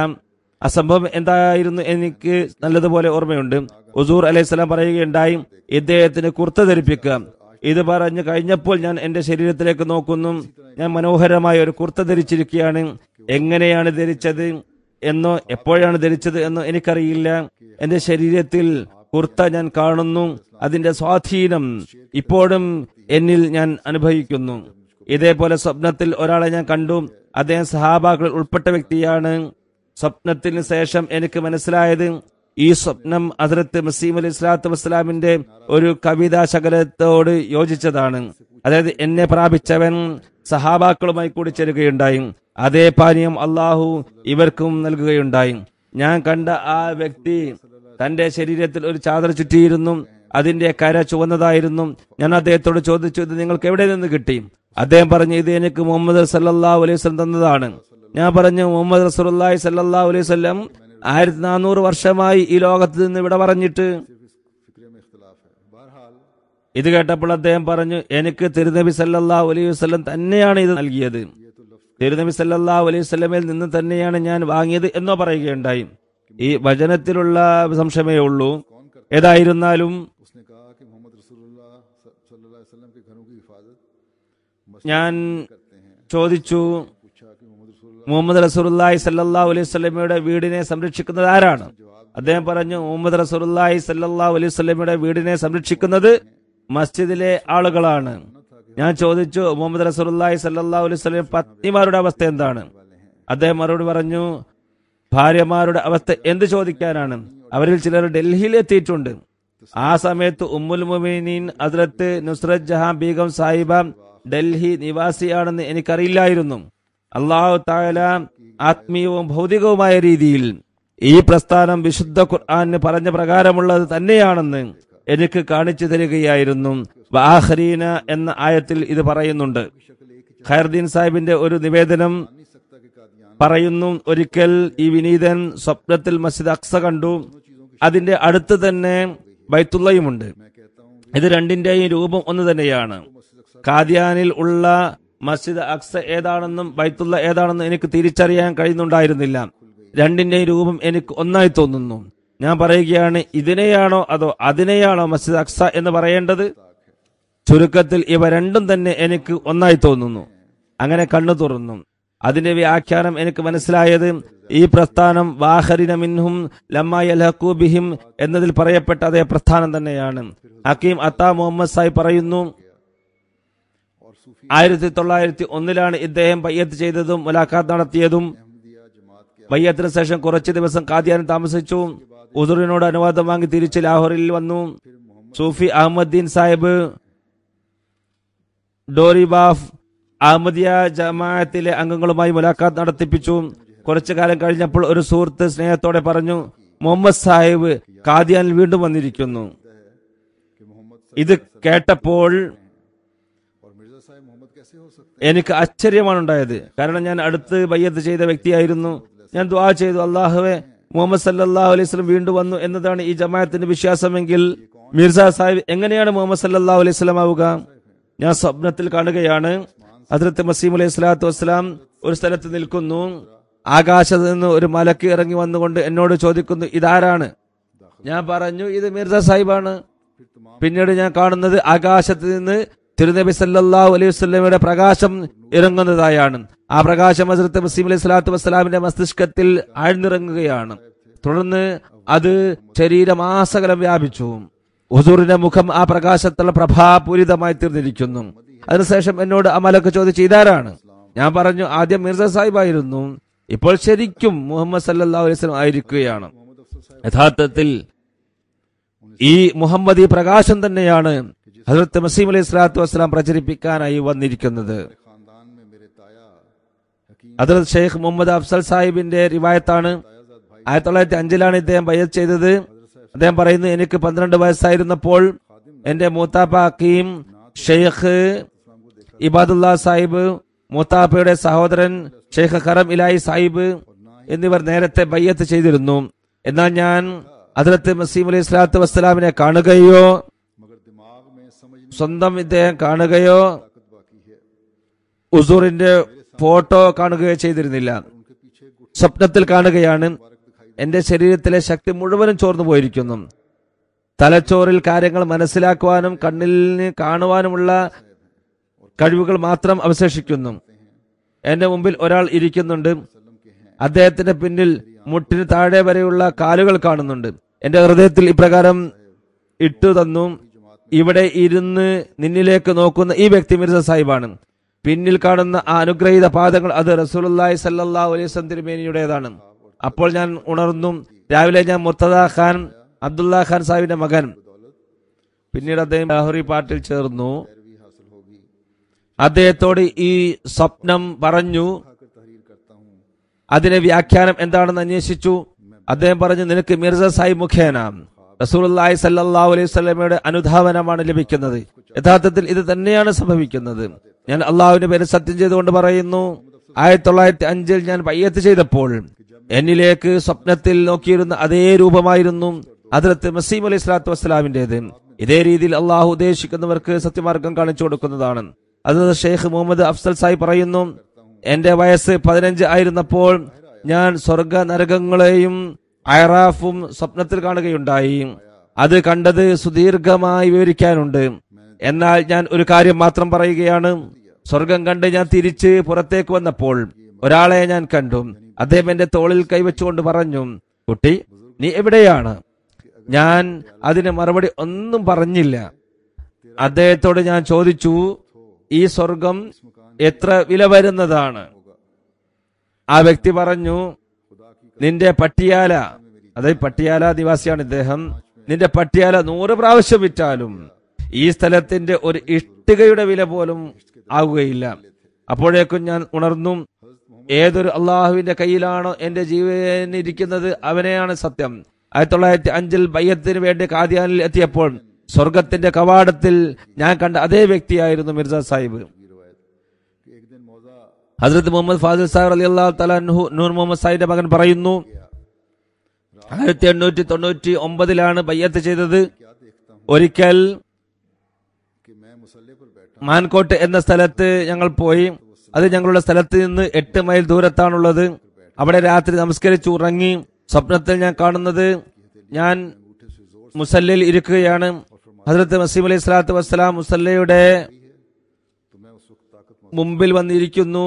ആ സംഭവം എന്തായിരുന്നു എനിക്ക് നല്ലതുപോലെ ഓർമ്മയുണ്ട്. ഹുസൂർ അലൈഹിസ്സലാം പറയുകയുണ്ടായി, ഇദ്ദേഹത്തിന് കുർത്ത ധരിപ്പിക്കുക. ഇത് പറഞ്ഞു കഴിഞ്ഞപ്പോൾ ഞാൻ എന്റെ ശരീരത്തിലേക്ക് നോക്കുന്നു. ഞാൻ മനോഹരമായ ഒരു കുർത്ത ധരിച്ചിരിക്കുകയാണ്. എങ്ങനെയാണ് ധരിച്ചത് എന്നോ എപ്പോഴാണ് ധരിച്ചത് എന്നോ എനിക്കറിയില്ല. എന്റെ ശരീരത്തിൽ കുർത്ത ഞാൻ കാണുന്നു. അതിന്റെ സ്വാധീനം ഇപ്പോഴും എന്നിൽ ഞാൻ അനുഭവിക്കുന്നു. ഇതേപോലെ സ്വപ്നത്തിൽ ഒരാളെ ഞാൻ കണ്ടു. അദ്ദേഹം സഹാബാക്കളിൽ ഉൾപ്പെട്ട വ്യക്തിയാണ്. സ്വപ്നത്തിന് ശേഷം എനിക്ക് മനസ്സിലായത് ഈ സ്വപ്നം ഹദ്റത്ത് മസീഹ് അലൈഹി സ്വലാത്തു വസ്സലാമിന്റെ ഒരു കവിതാ ശകലത്തോട് യോജിച്ചതാണ്. അതായത് എന്നെ പ്രാപിച്ചവൻ സഹാബാക്കളുമായി കൂടി ചേരുകയുണ്ടായി. അതേ പാനീയം അള്ളാഹു ഇവർക്കും നൽകുകയുണ്ടായി. ഞാൻ കണ്ട ആ വ്യക്തി തന്റെ ശരീരത്തിൽ ഒരു ചാദർ ചുറ്റിയിരുന്നു. അതിന്റെ കര ചുവന്നതായിരുന്നു. ഞാൻ അദ്ദേഹത്തോട് ചോദിച്ചു, ഇത് നിങ്ങൾക്ക് എവിടെ നിന്ന് കിട്ടി? അദ്ദേഹം പറഞ്ഞു, ഇത് എനിക്ക് മുഹമ്മദ് സല്ലല്ലാഹു അലൈഹി വസല്ലം തന്നതാണ്. ഞാൻ പറഞ്ഞു, മുഹമ്മദ് റസൂലുള്ളാഹി സല്ലല്ലാഹു അലൈഹി വസല്ലം 1400 വർഷമായി ഈ ലോകത്ത് നിന്ന് ഇവിടെ പറഞ്ഞിട്ട്. ഇത് കേട്ടപ്പോൾ അദ്ദേഹം പറഞ്ഞു, എനിക്ക് തിരുനബി സല്ലല്ലാഹു അലൈഹി വസല്ലം തന്നെയാണ് ഇത് നൽകിയത്. തിരുനബി സല്ലല്ലാഹു അലൈഹി വസല്ലമയിൽ നിന്ന് തന്നെയാണ് ഞാൻ വാങ്ങിയത് എന്നോ പറയുകയുണ്ടായി. ഈ വചനത്തിലുള്ള സംശയമേ ഉള്ളൂ. ഏതായിരുന്നാലും ഞാൻ ചോദിച്ചു, മുഹമ്മദ് റസൂലുള്ളാഹി സല്ലല്ലാഹു അലൈഹി വസല്ലമയുടെ വീടിനെ സംരക്ഷിക്കുന്നത് ആരാണ്? അദ്ദേഹം പറഞ്ഞു, മുഹമ്മദ് റസൂലുള്ളാഹി സല്ലല്ലാഹു അലൈഹി വസല്ലമയുടെ വീടിനെ സംരക്ഷിക്കുന്നത് മസ്ജിദിലെ ആളുകളാണ്. ഞാൻ ചോദിച്ചു, മുഹമ്മദ് റസൂലുള്ളാഹി സല്ലല്ലാഹു അലൈഹി വസല്ലം പത്നിമാരുടെ അവസ്ഥ എന്താണ്? അദ്ദേഹം മറുപടി പറഞ്ഞു, ഭാര്യമാരുടെ അവസ്ഥ എന്ത് ചോദിക്കാനാണ്, അവരിൽ ചിലർ ഡൽഹിയിൽ എത്തിയിട്ടുണ്ട്. ആ സമയത്ത് ഉമ്മുൽ മുഅ്മിനീൻ ഹദ്റത്ത് നുസ്രത്ത് ജഹാൻ ബീഗം സാഹിബ ഡൽഹി നിവാസിയാണെന്ന് എനിക്കറിയില്ലായിരുന്നു. അല്ലാഹു തആല ആത്മീയവും ഭൗതികവുമായ രീതിയിൽ ഈ പ്രസ്ഥാനം വിശുദ്ധ ഖുർആന് പറഞ്ഞ പ്രകാരമുള്ളത് തന്നെയാണെന്ന് എനിക്ക് കാണിച്ചു തരികയായിരുന്നു. വആഖരീന എന്ന ആയത്തിൽ ഇത് പറയുന്നുണ്ട്. ഖൈറുദ്ദീൻ സാഹിബിന്റെ ഒരു നിവേദനം പറയുന്നു, ഒരിക്കൽ ഈ വിനീതൻ സ്വപ്നത്തിൽ മസ്ജിദ് അക്സ കണ്ടു. അതിന്റെ അടുത്ത് തന്നെ ബൈത്തുള്ളയുമുണ്ട്. ഇത് രണ്ടിന്റെയും രൂപം ഒന്ന് തന്നെയാണ്. ഖാദിയാനിൽ ഉള്ള മസ്ജിദ് അക്സ ഏതാണെന്നും ബൈത്തുള്ള ഏതാണെന്നും എനിക്ക് തിരിച്ചറിയാൻ കഴിയുന്നുണ്ടായിരുന്നില്ല. രണ്ടിന്റെയും രൂപം എനിക്ക് ഒന്നായി തോന്നുന്നു. ഞാൻ പറയുകയാണ്, ഇതിനെയാണോ അതോ അതിനെയാണോ മസ്ജിദ് അക്സ എന്ന് പറയേണ്ടത്? ചുരുക്കത്തിൽ ഇവ രണ്ടും തന്നെ എനിക്ക് ഒന്നായി തോന്നുന്നു. അങ്ങനെ കണ്ണു തുറന്നു. അതിന്റെ വ്യാഖ്യാനം എനിക്ക് മനസ്സിലായത് ഈ പ്രസ്ഥാനം വാഹരിന മിൻഹും ലമ്മാ യൽഹഖൂ ബിഹിം എന്നതിൽ പറയപ്പെട്ട അതേ പ്രസ്ഥാനം തന്നെയാണ്. ഹക്കീം അത്താ മുഹമ്മദ് സാഹിബ് പറയുന്നു, 1901 ഇദ്ദേഹം ബയ്യത്ത് ചെയ്തതും മുലാഖാത്ത് നടത്തിയതും. ബയ്യത്തിന് ശേഷം കുറച്ചു ദിവസം ഖാദിയാനിൽ താമസിച്ചു. ഉദുറിനോട് അനുവാദം വാങ്ങി തിരിച്ച് ലാഹോറിൽ വന്നു. സൂഫി അഹമ്മദ്ദീൻ സാഹിബ് ഡോറിബാഫ് അഹമ്മദിയ ജമാഅത്തിലെ അംഗങ്ങളുമായി മുലാഖാത്ത് നടത്തിപ്പിച്ചു. കുറച്ചു കാലം കഴിഞ്ഞപ്പോൾ ഒരു സുഹൃത്ത് സ്നേഹത്തോടെ പറഞ്ഞു, മുഹമ്മദ് സാഹിബ് ഖാദിയാനിൽ വീണ്ടും വന്നിരിക്കുന്നു. ഇത് കേട്ടപ്പോൾ എനിക്ക് ആശ്ചര്യമാണ് ഉണ്ടായത്. കാരണം ഞാൻ അടുത്ത് ബയ്യത്ത് ചെയ്ത വ്യക്തിയായിരുന്നു. ഞാൻ ദുആ ചെയ്തു, അല്ലാഹുവേ, മുഹമ്മദ് സല്ലല്ലാഹു അലൈഹി വസല്ലം വീണ്ടും വന്നു എന്നതാണ് ഈ ജമാഅത്തിന്റെ വിശ്വാസമെങ്കിൽ മിർസ സാഹിബ് എങ്ങനെയാണ് മുഹമ്മദ് സല്ലല്ലാഹു അലൈഹി വസല്ലം ആവുക? ഞാൻ സ്വപ്നത്തിൽ കാണുകയാണ്, ഹദ്റത്ത് മസീഹ് അലൈഹി സ്വലാത്തു വസ്സലാം ഒരു സ്ഥലത്ത് നിൽക്കുന്നു. ആകാശത്ത് നിന്ന് ഒരു മലക്ക് ഇറങ്ങി വന്നുകൊണ്ട് എന്നോട് ചോദിക്കുന്നു, ഇതാരാണ്? ഞാൻ പറഞ്ഞു, ഇത് മിർസ സാഹിബാണ്. പിന്നീട് ഞാൻ കാണുന്നത് ആകാശത്ത് നിന്ന് തിരുനബി സല്ലല്ലാഹു അലൈഹി വസല്ലമയുടെ പ്രകാശം ഇറങ്ങുന്നതായാണ്. ആ പ്രകാശം ഹദ്റത്ത് മസീഹ് അലൈഹി സ്വലാത്തു വസ്സലാമിന്റെ മസ്തിഷ്കത്തിൽ ആഴ്ന്നിറങ്ങുകയാണ്. തുടർന്ന് അത് ശരീരമാസകലം വ്യാപിച്ചു. ഹുസൂറിന്റെ മുഖം ആ പ്രകാശത്തുള്ള പ്രഭാപൂരിതമായി തീർന്നിരിക്കുന്നു. അതിനുശേഷം എന്നോട് ആ മലക്ക് ചോദിച്ചു, ഇതാരാണ്? ഞാൻ പറഞ്ഞു, ആദ്യം മിർസ സാഹിബായിരുന്നു, ഇപ്പോൾ ശരിക്കും മുഹമ്മദ് സല്ലല്ലാഹു അലൈഹി വസല്ലം ആയിരിക്കുകയാണ്. യഥാർത്ഥത്തിൽ ഈ മുഹമ്മദ് ഈ പ്രകാശം തന്നെയാണ് ഹദ്റത്ത് മസീഹ് അലൈഹി സ്വലാത്തു വസ്സലാം പ്രചരിപ്പിക്കാനായി വന്നിരിക്കുന്നത്. ഹദ്റത്ത് ഷെയ്ഖ് മുഹമ്മദ് അഫ്സൽ സാഹിബിന്റെ റിവായത്താണ്. 1905 ഇദ്ദേഹം ബയ്യത്ത് ചെയ്തത്. അദ്ദേഹം പറയുന്നു, എനിക്ക് 12 വയസ്സായിരുന്നപ്പോൾ എന്റെ മൂത്താപ്പ ഹക്കീം ഷെയ്ഖ് ഇബാദുല്ലാ സാഹിബ്, മൂത്താപ്പയുടെ സഹോദരൻ ഷെയ്ഖ് കറം ഇലായി സാഹിബ് എന്നിവർ നേരത്തെ ബയ്യത്ത് ചെയ്തിരുന്നു. എന്നാൽ ഞാൻ ഹദ്റത്ത് മസീഹ് അലൈഹി സ്വലാത്തു വസ്സലാമിനെ കാണുകയോ സ്വന്തം ഇദ്ദേഹം കാണുകയോ ഹുസൂറിന്റെ ഫോട്ടോ കാണുകയോ ചെയ്തിരുന്നില്ല. സ്വപ്നത്തിൽ കാണുകയാണ്. എന്റെ ശരീരത്തിലെ ശക്തി മുഴുവനും ചോർന്നു പോയിരിക്കുന്നു. തലച്ചോറിൽ കാര്യങ്ങൾ മനസ്സിലാക്കുവാനും കണ്ണിന് കാണുവാനുമുള്ള കഴിവുകൾ മാത്രം അവശേഷിക്കുന്നു. എന്റെ മുമ്പിൽ ഒരാൾ ഇരിക്കുന്നുണ്ട്. അദ്ദേഹത്തിന്റെ പിന്നിൽ മുട്ടിന് താഴെ വരെയുള്ള കാലുകൾ കാണുന്നുണ്ട്. എന്റെ ഹൃദയത്തിൽ ഇപ്രകാരം ഇട്ടു തന്നു, ഇവിടെ ഇരുന്ന് നിന്നിലേക്ക് നോക്കുന്ന ഈ വ്യക്തി മിർസ സാഹിബാണ്. പിന്നിൽ കാണുന്ന ആ അനുഗ്രഹീത പാദങ്ങൾ അത് റസൂലുള്ളാഹി സ്വല്ലല്ലാഹു അലൈഹി വസല്ലം തിരുമേനിയുടേതാണ്. അപ്പോൾ ഞാൻ ഉണർന്നു. രാവിലെ ഞാൻ മുർത്തദ ഖാൻ അബ്ദുള്ള ഖാൻ സാഹിബിന്റെ മകൻ. പിന്നീട് അദ്ദേഹം ലാഹോറി പാർട്ടിയിൽ ചേർന്നു. അദ്ദേഹത്തോട് ഈ സ്വപ്നം പറഞ്ഞു. അതിന്റെ വ്യാഖ്യാനം എന്താണെന്ന് അന്വേഷിച്ചു. അദ്ദേഹം പറഞ്ഞു, നിനക്ക് മിർസ സാഹിബ് മുഖേന റസൂലുള്ളാഹി സ്വല്ലല്ലാഹു അലൈഹി വസല്ലമയുടെ അനുധാവനമാണ് ലഭിക്കുന്നത്. യഥാർത്ഥത്തിൽ ഇത് തന്നെയാണ് സംഭവിക്കുന്നത്. ഞാൻ അള്ളാഹുവിന്റെ പേര് സത്യം ചെയ്തുകൊണ്ട് പറയുന്നു, 1905 ഞാൻ ബയ്യത്ത് ചെയ്തപ്പോൾ എന്നിലേക്ക് സ്വപ്നത്തിൽ നോക്കിയിരുന്ന അതേ രൂപമായിരുന്നു ഹദ്റത്ത് മസീഹ് അലൈഹി സ്വലാത്തു വസ്സലാമിന്റേത്. ഇതേ രീതിയിൽ അള്ളാഹു ഉദ്ദേശിക്കുന്നവർക്ക് സത്യമാർഗം കാണിച്ചു കൊടുക്കുന്നതാണ്. അത് ഷെയ്ഖ് മുഹമ്മദ് അഫ്സൽ സാഹിബ് പറയുന്നു, എന്റെ വയസ്സ് 15 ആയിരുന്നപ്പോൾ ഞാൻ സ്വർഗ നരകങ്ങളെയും അയറാഫും സ്വപ്നത്തിൽ കാണുകയുണ്ടായി. അത് കണ്ടത് സുദീർഘമായി വിവരിക്കാനുണ്ട്. എന്നാൽ ഞാൻ ഒരു കാര്യം മാത്രം പറയുകയാണ്. സ്വർഗം കണ്ട് ഞാൻ തിരിച്ച് പുറത്തേക്ക് വന്നപ്പോൾ ഒരാളെ ഞാൻ കണ്ടു. അദ്ദേഹം എന്റെ തോളിൽ കൈവച്ചുകൊണ്ട് പറഞ്ഞു, കുട്ടി, നീ എവിടെയാണ്? ഞാൻ അതിന് മറുപടി ഒന്നും പറഞ്ഞില്ല. അദ്ദേഹത്തോട് ഞാൻ ചോദിച്ചു, ഈ സ്വർഗം എത്ര വില വരുന്നതാണ്? ആ വ്യക്തി പറഞ്ഞു, നിന്റെ പട്ടിയാല, അതായത് പട്ടിയാല നിവാസിയാണ് ഇദ്ദേഹം, നിന്റെ പട്ടിയാല 100 പ്രാവശ്യം വിറ്റാലും ഈ സ്ഥലത്തിന്റെ ഒരു ഇഷ്ടികയുടെ വില പോലും ആകുകയില്ല. അപ്പോഴേക്കും ഞാൻ ഉണർന്നു, ഏതൊരു അള്ളാഹുവിന്റെ കയ്യിലാണോ എന്റെ ജീവൻ ഇരിക്കുന്നത് അവനെയാണ് സത്യം. 1905 ബയ്യത്തിന് വേണ്ടി ഖാദിയാനിൽ എത്തിയപ്പോൾ സ്വർഗത്തിന്റെ കവാടത്തിൽ ഞാൻ കണ്ട അതേ വ്യക്തിയായിരുന്നു മിർസ സാഹിബ്. ഹസ്രത്ത് മുഹമ്മദ് ഫാസിൽ സാഹിബ് റളിയല്ലാഹു തആല അൻഹു നൂർ മുഹമ്മദ് സാഹിബിന്റെ മകൻ പറയുന്നു, 1899 ബയ്യത്ത് ചെയ്തത്. ഒരിക്കൽ മാൻകോട്ട് എന്ന സ്ഥലത്ത് ഞങ്ങൾ പോയി. അത് ഞങ്ങളുടെ സ്ഥലത്ത് നിന്ന് 8 മൈൽ ദൂരത്താണുള്ളത്. അവിടെ രാത്രി നമസ്കരിച്ചു ഉറങ്ങി. സ്വപ്നത്തിൽ ഞാൻ കാണുന്നത് ഞാൻ മുസല്ലയിൽ ഇരിക്കുകയാണ്. ഹസ്രത്ത് മസീഹ് അലൈഹി സ്വലാത്തു വസ്സലാം മുസല്ലയുടെ മുമ്പിൽ വന്നിരിക്കുന്നു.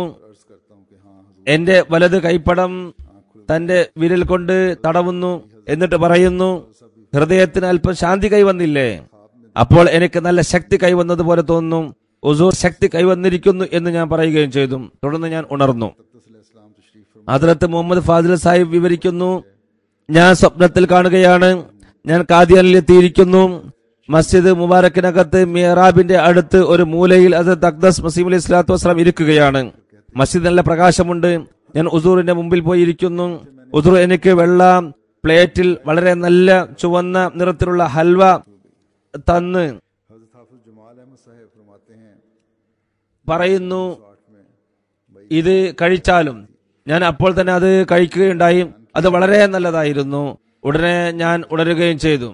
എന്റെ വലത് കൈപ്പടം തന്റെ വിരൽ കൊണ്ട് തടവുന്നു. എന്നിട്ട് പറയുന്നു, ഹൃദയത്തിന് അല്പം ശാന്തി കൈവന്നില്ലേ? അപ്പോൾ എനിക്ക് നല്ല ശക്തി കൈവന്നതുപോലെ തോന്നുന്നു. ഹുസൂർ ശക്തി കൈവന്നിരിക്കുന്നു എന്ന് ഞാൻ പറയുകയും ചെയ്തു. തുടർന്ന് ഞാൻ ഉണർന്നു. ഹദ്റത്ത് മുഹമ്മദ് ഫാസിൽ സാഹിബ് വിവരിക്കുന്നു, ഞാൻ സ്വപ്നത്തിൽ കാണുകയാണ്, ഞാൻ ഖാദിയാനിൽ എത്തിയിരിക്കുന്നു. മസ്ജിദ് മുബാറക്കിനകത്ത് മിഹ്റാബിന്റെ അടുത്ത് ഒരു മൂലയിൽ ഹദ്റത്ത് അഖ്ദസ് മസീഹ് അലൈഹി സ്വലാത്തു വസ്സലാം ഇരിക്കുകയാണ്. മസ്ജിദ് നല്ല പ്രകാശമുണ്ട്. ഞാൻ ഹുസൂറിന്റെ മുമ്പിൽ പോയിരിക്കുന്നു. ഹുസൂർ എനിക്ക് വെള്ള പ്ലേറ്റിൽ വളരെ നല്ല ചുവന്ന നിറത്തിലുള്ള ഹൽവ തന്ന് പറയുന്നു, ഇത് കഴിച്ചാലും. ഞാൻ അപ്പോൾ തന്നെ അത് കഴിക്കുകയുണ്ടായി. അത് വളരെ നല്ലതായിരുന്നു. ഉടനെ ഞാൻ ഉണരുകയും ചെയ്തു.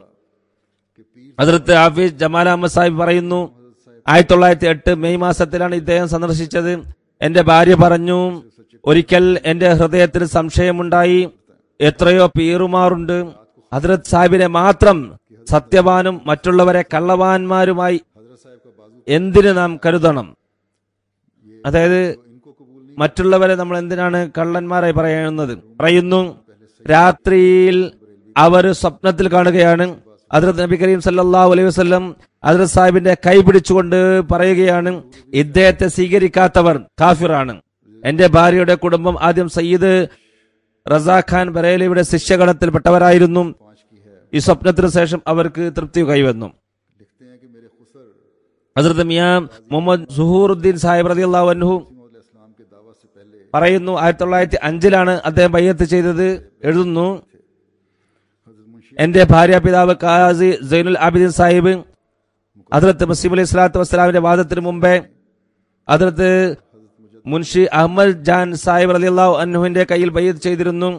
ഹദ്റത്ത് ഹാഫിസ് ജമാൽ അഹമ്മദ് സാഹിബ് പറയുന്നു, 1908 മെയ് മാസത്തിലാണ് ഇദ്ദേഹം സന്ദർശിച്ചത്. എന്റെ ഭാര്യ പറഞ്ഞു, ഒരിക്കൽ എന്റെ ഹൃദയത്തിന് സംശയമുണ്ടായി, എത്രയോ പീറുമാറുണ്ട്, ഹദ്റത്ത് സാഹിബിനെ മാത്രം സത്യവാനും മറ്റുള്ളവരെ കള്ളവാന്മാരുമായി എന്തിന് നാം കരുതണം? അതായത് മറ്റുള്ളവരെ നമ്മൾ എന്തിനാണ് കള്ളന്മാരായി പറയുന്നു. രാത്രിയിൽ അവർ സ്വപ്നത്തിൽ കാണുകയാണ്, ഹദ്റത്ത് നബി കരീം സല്ലല്ലാഹു അലൈഹി വസല്ലം ഹദ്റത്ത് സാഹിബിന്റെ കൈ പിടിച്ചുകൊണ്ട് പറയുകയാണ്, ഇദ്ദേഹത്തെ സ്വീകരിക്കാത്തവർ കാഫിറാണ്. എന്റെ ഭാര്യയുടെ കുടുംബം ആദ്യം സയ്യിദ് റസാ ഖാൻ ബറേലിയുടെ ശിഷ്യഗണത്തിൽപ്പെട്ടവരായിരുന്നു. ഈ സ്വപ്നത്തിന് ശേഷം അവർക്ക് തൃപ്തി കൈവന്നു. ഹദ്റത്ത് മിയാ മുഹമ്മദ് സുഹൂറുദ്ദീൻ സാഹിബ് റളിയല്ലാഹു അൻഹു പറയുന്നു, 1905 അദ്ദേഹം ബയ്യത്ത് ചെയ്തത്. എഴുതുന്നു, എന്റെ ഭാര്യ പിതാവ് ഖാസി സൈനുൽ ആബിദീൻ സാഹിബ് ഹദ്റത്ത് മസീഹ് അലൈഹി സ്വലാത്തു വസ്സലാമിന്റെ വാദത്തിന് മുമ്പേ ഹദ്റത്ത് മുൻഷി അഹമ്മദ് ജാൻ സാഹിബ് റളിയല്ലാഹു അൻഹുവിന്റെ കയ്യിൽ ബയ്യത്ത് ചെയ്തിരുന്നു.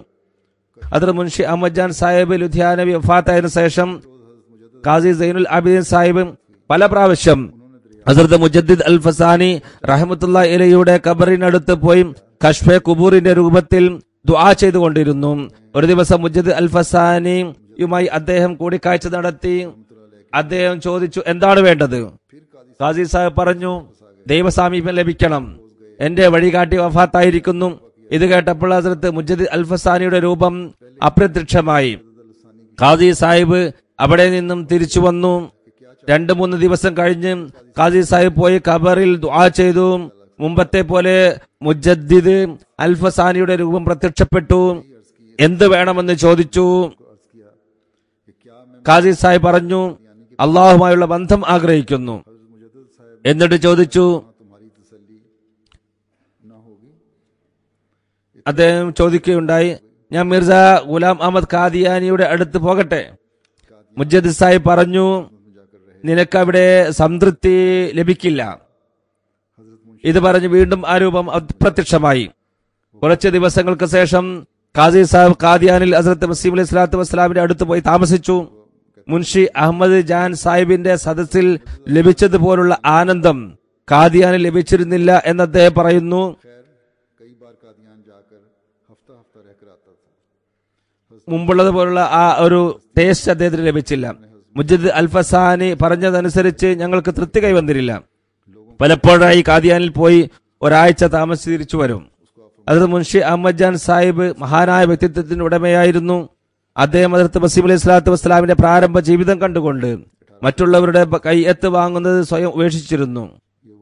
ഹദ്റത്ത് മുൻഷി അഹമ്മദ് ജാൻ സാഹിബ് ലുധിയാനവി വഫാത്തായതിനു ശേഷം ഖാസി സൈനുൽ ആബിദീൻ സാഹിബ് പല പ്രാവശ്യം ഹസ്രത്ത് മുജദ്ദിദ് അൽ ഫസാനി റഹ്മത്തുള്ളാഹി അലൈഹിയുടെ ഖബറിനടുത്ത് പോയി കശ്ഫെ ഖുബൂറിന്റെ രൂപത്തിൽ ദുആ ചെയ്തുകൊണ്ടിരുന്നു. ഒരു ദിവസം മുജദ്ദിദ് അൽ ഫസാനിയുമായി അദ്ദേഹം കൂടിക്കാഴ്ച നടത്തി. അദ്ദേഹം ചോദിച്ചു, എന്താണ് വേണ്ടത്? ഖാസി സാഹിബ് പറഞ്ഞു, ദൈവസാമീപ്യം ലഭിക്കണം, എന്റെ വഴികാട്ടി വഫാത്തായിരിക്കുന്നു. ഇത് കേട്ടപ്പോൾ ഹസ്രത്ത് മുജദ്ദിദ് അൽ ഫസാനിയുടെ രൂപം അപ്രത്യക്ഷമായി. ഖാസി സാഹിബ് അവിടെ നിന്നും തിരിച്ചു വന്നു. 2-3 ദിവസം കഴിഞ്ഞ് ഖാസി സാഹിബ് പോയി ഖബറിൽ ദുആ ചെയ്തു. മുമ്പത്തെ പോലെ മുജദ്ദിദ് അൽ ഫസാനിയുടെ രൂപം പ്രത്യക്ഷപ്പെട്ടു. എന്ത് വേണമെന്ന് ചോദിച്ചു. ഖാസി സാഹിബ് പറഞ്ഞു, അള്ളാഹുമായുള്ള ബന്ധം ആഗ്രഹിക്കുന്നു. എന്നിട്ട് ചോദിച്ചു, അദ്ദേഹം ചോദിക്കുകയുണ്ടായി, ഞാൻ മിർസ ഗുലാം അഹമ്മദ് ഖാദിയാനിയുടെ അടുത്ത് പോകട്ടെ? മുജദ്ദിദ് സാഹിബ് പറഞ്ഞു, നിനക്ക് അവിടെ സംതൃപ്തി ലഭിക്കില്ല. ഇത് പറഞ്ഞ് വീണ്ടും ആ രൂപം അപ്രത്യക്ഷമായി. കുറച്ച് ദിവസങ്ങൾക്ക് ശേഷം ഖാസി സാഹിബ് ഖാദിയാനിൽ ഹസ്രത്ത് മസീഹ് അലൈഹി സ്വലാത്തു വസ്സലാമിന്റെ അടുത്ത് പോയി താമസിച്ചു. മുൻഷി അഹമ്മദ് ജാൻ സാഹിബിന്റെ സദസ്സിൽ ലഭിച്ചതുപോലുള്ള ആനന്ദം ഖാദിയാനിൽ ലഭിച്ചിരുന്നില്ല എന്ന് അദ്ദേഹം പറയുന്നു. മുമ്പുള്ളതുപോലുള്ള ആ ഒരു ടേസ്റ്റ് അദ്ദേഹത്തിന് ലഭിച്ചില്ല. മുജദ്ദിദ് അൽ ഫസാനി പറഞ്ഞതനുസരിച്ച് ഞങ്ങൾക്ക് തൃപ്തി കൈവന്നിരില്ല. പലപ്പോഴായി ഖാദിയാനിൽ പോയി ഒരാഴ്ച താമസിച്ച് തിരിച്ചു വരും. അത് മുൻഷി അഹമ്മദ് ജാൻ സാഹിബ് മഹാനായ വ്യക്തിത്വത്തിന് ഉടമയായിരുന്നു. അദ്ദേഹം ഹദ്റത്ത് മസീഹ് അലൈഹി സ്വലാത്തു വസ്സലാമിന്റെ പ്രാരംഭ ജീവിതം കണ്ടുകൊണ്ട് മറ്റുള്ളവരുടെ കൈയ്യത്ത് വാങ്ങുന്നത് സ്വയം ഉപേക്ഷിച്ചിരുന്നു.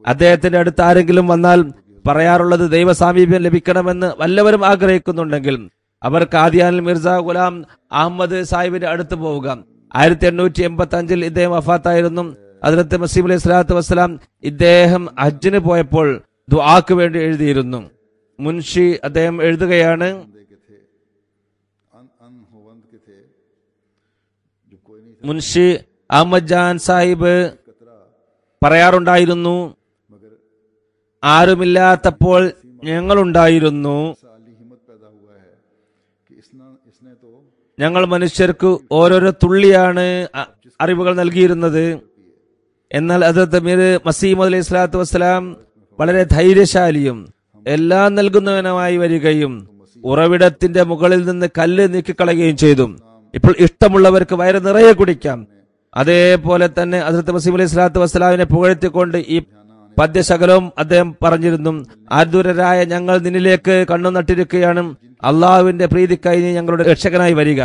അദ്ദേഹത്തിന്റെ അടുത്ത് ആരെങ്കിലും വന്നാൽ പറയാറുള്ളത്, ദൈവസാമീപ്യം ലഭിക്കണമെന്ന് വല്ലവരും ആഗ്രഹിക്കുന്നുണ്ടെങ്കിൽ അവർ ഖാദിയാനിൽ മിർസ ഗുലാം അഹമ്മദ് സാഹിബിന്റെ അടുത്ത് പോവുക. 1885 ഇദ്ദേഹം വഫാത്തായിരുന്നു. ഹദ്റത്ത് മസീഹ് അലൈഹി സ്വലാത്തു വസ്സലാം ഇദ്ദേഹം ഹജ്ജിന് പോയപ്പോൾ ദുആക്ക് വേണ്ടി എഴുതിയിരുന്നു. മുൻഷി അദ്ദേഹം എഴുതുകയാണ്, മുൻഷി അഹമ്മദ് ജാൻ സാഹിബ് പറയാറുണ്ടായിരുന്നു, ആരുമില്ലാത്തപ്പോൾ ഞങ്ങളുണ്ടായിരുന്നു. ഞങ്ങൾ മനുഷ്യർക്ക് ഓരോരോ തുള്ളിയാണ് അറിവുകൾ നൽകിയിരുന്നത്. എന്നാൽ ഹദ്റത്ത് മീർ മസീഹ് അലൈഹി സ്വലാത്തു വസ്സലാം വളരെ ധൈര്യശാലിയും എല്ലാം നൽകുന്നവനുമായി വരികയും ഉറവിടത്തിന്റെ മുകളിൽ നിന്ന് കല്ല് നീക്കിക്കളയുകയും ചെയ്തു. ഇപ്പോൾ ഇഷ്ടമുള്ളവർക്ക് വയറ് നിറയെ കുടിക്കാം. അതേപോലെ തന്നെ ഹദ്റത്ത് മസീഹ് അലൈഹി സ്വലാത്തു വസ്സലാമിനെ പുകഴ്ത്തിക്കൊണ്ട് ഈ പദ്യശകലവും അദ്ദേഹം പറഞ്ഞിരുന്നു, ആദൂരരായ ഞങ്ങൾ നിന്നിലേക്ക് കണ്ണു നട്ടിരിക്കുകയാണ്, അള്ളാഹുവിന്റെ പ്രീതിക്കായി നീ ഞങ്ങളുടെ രക്ഷകനായി വരിക.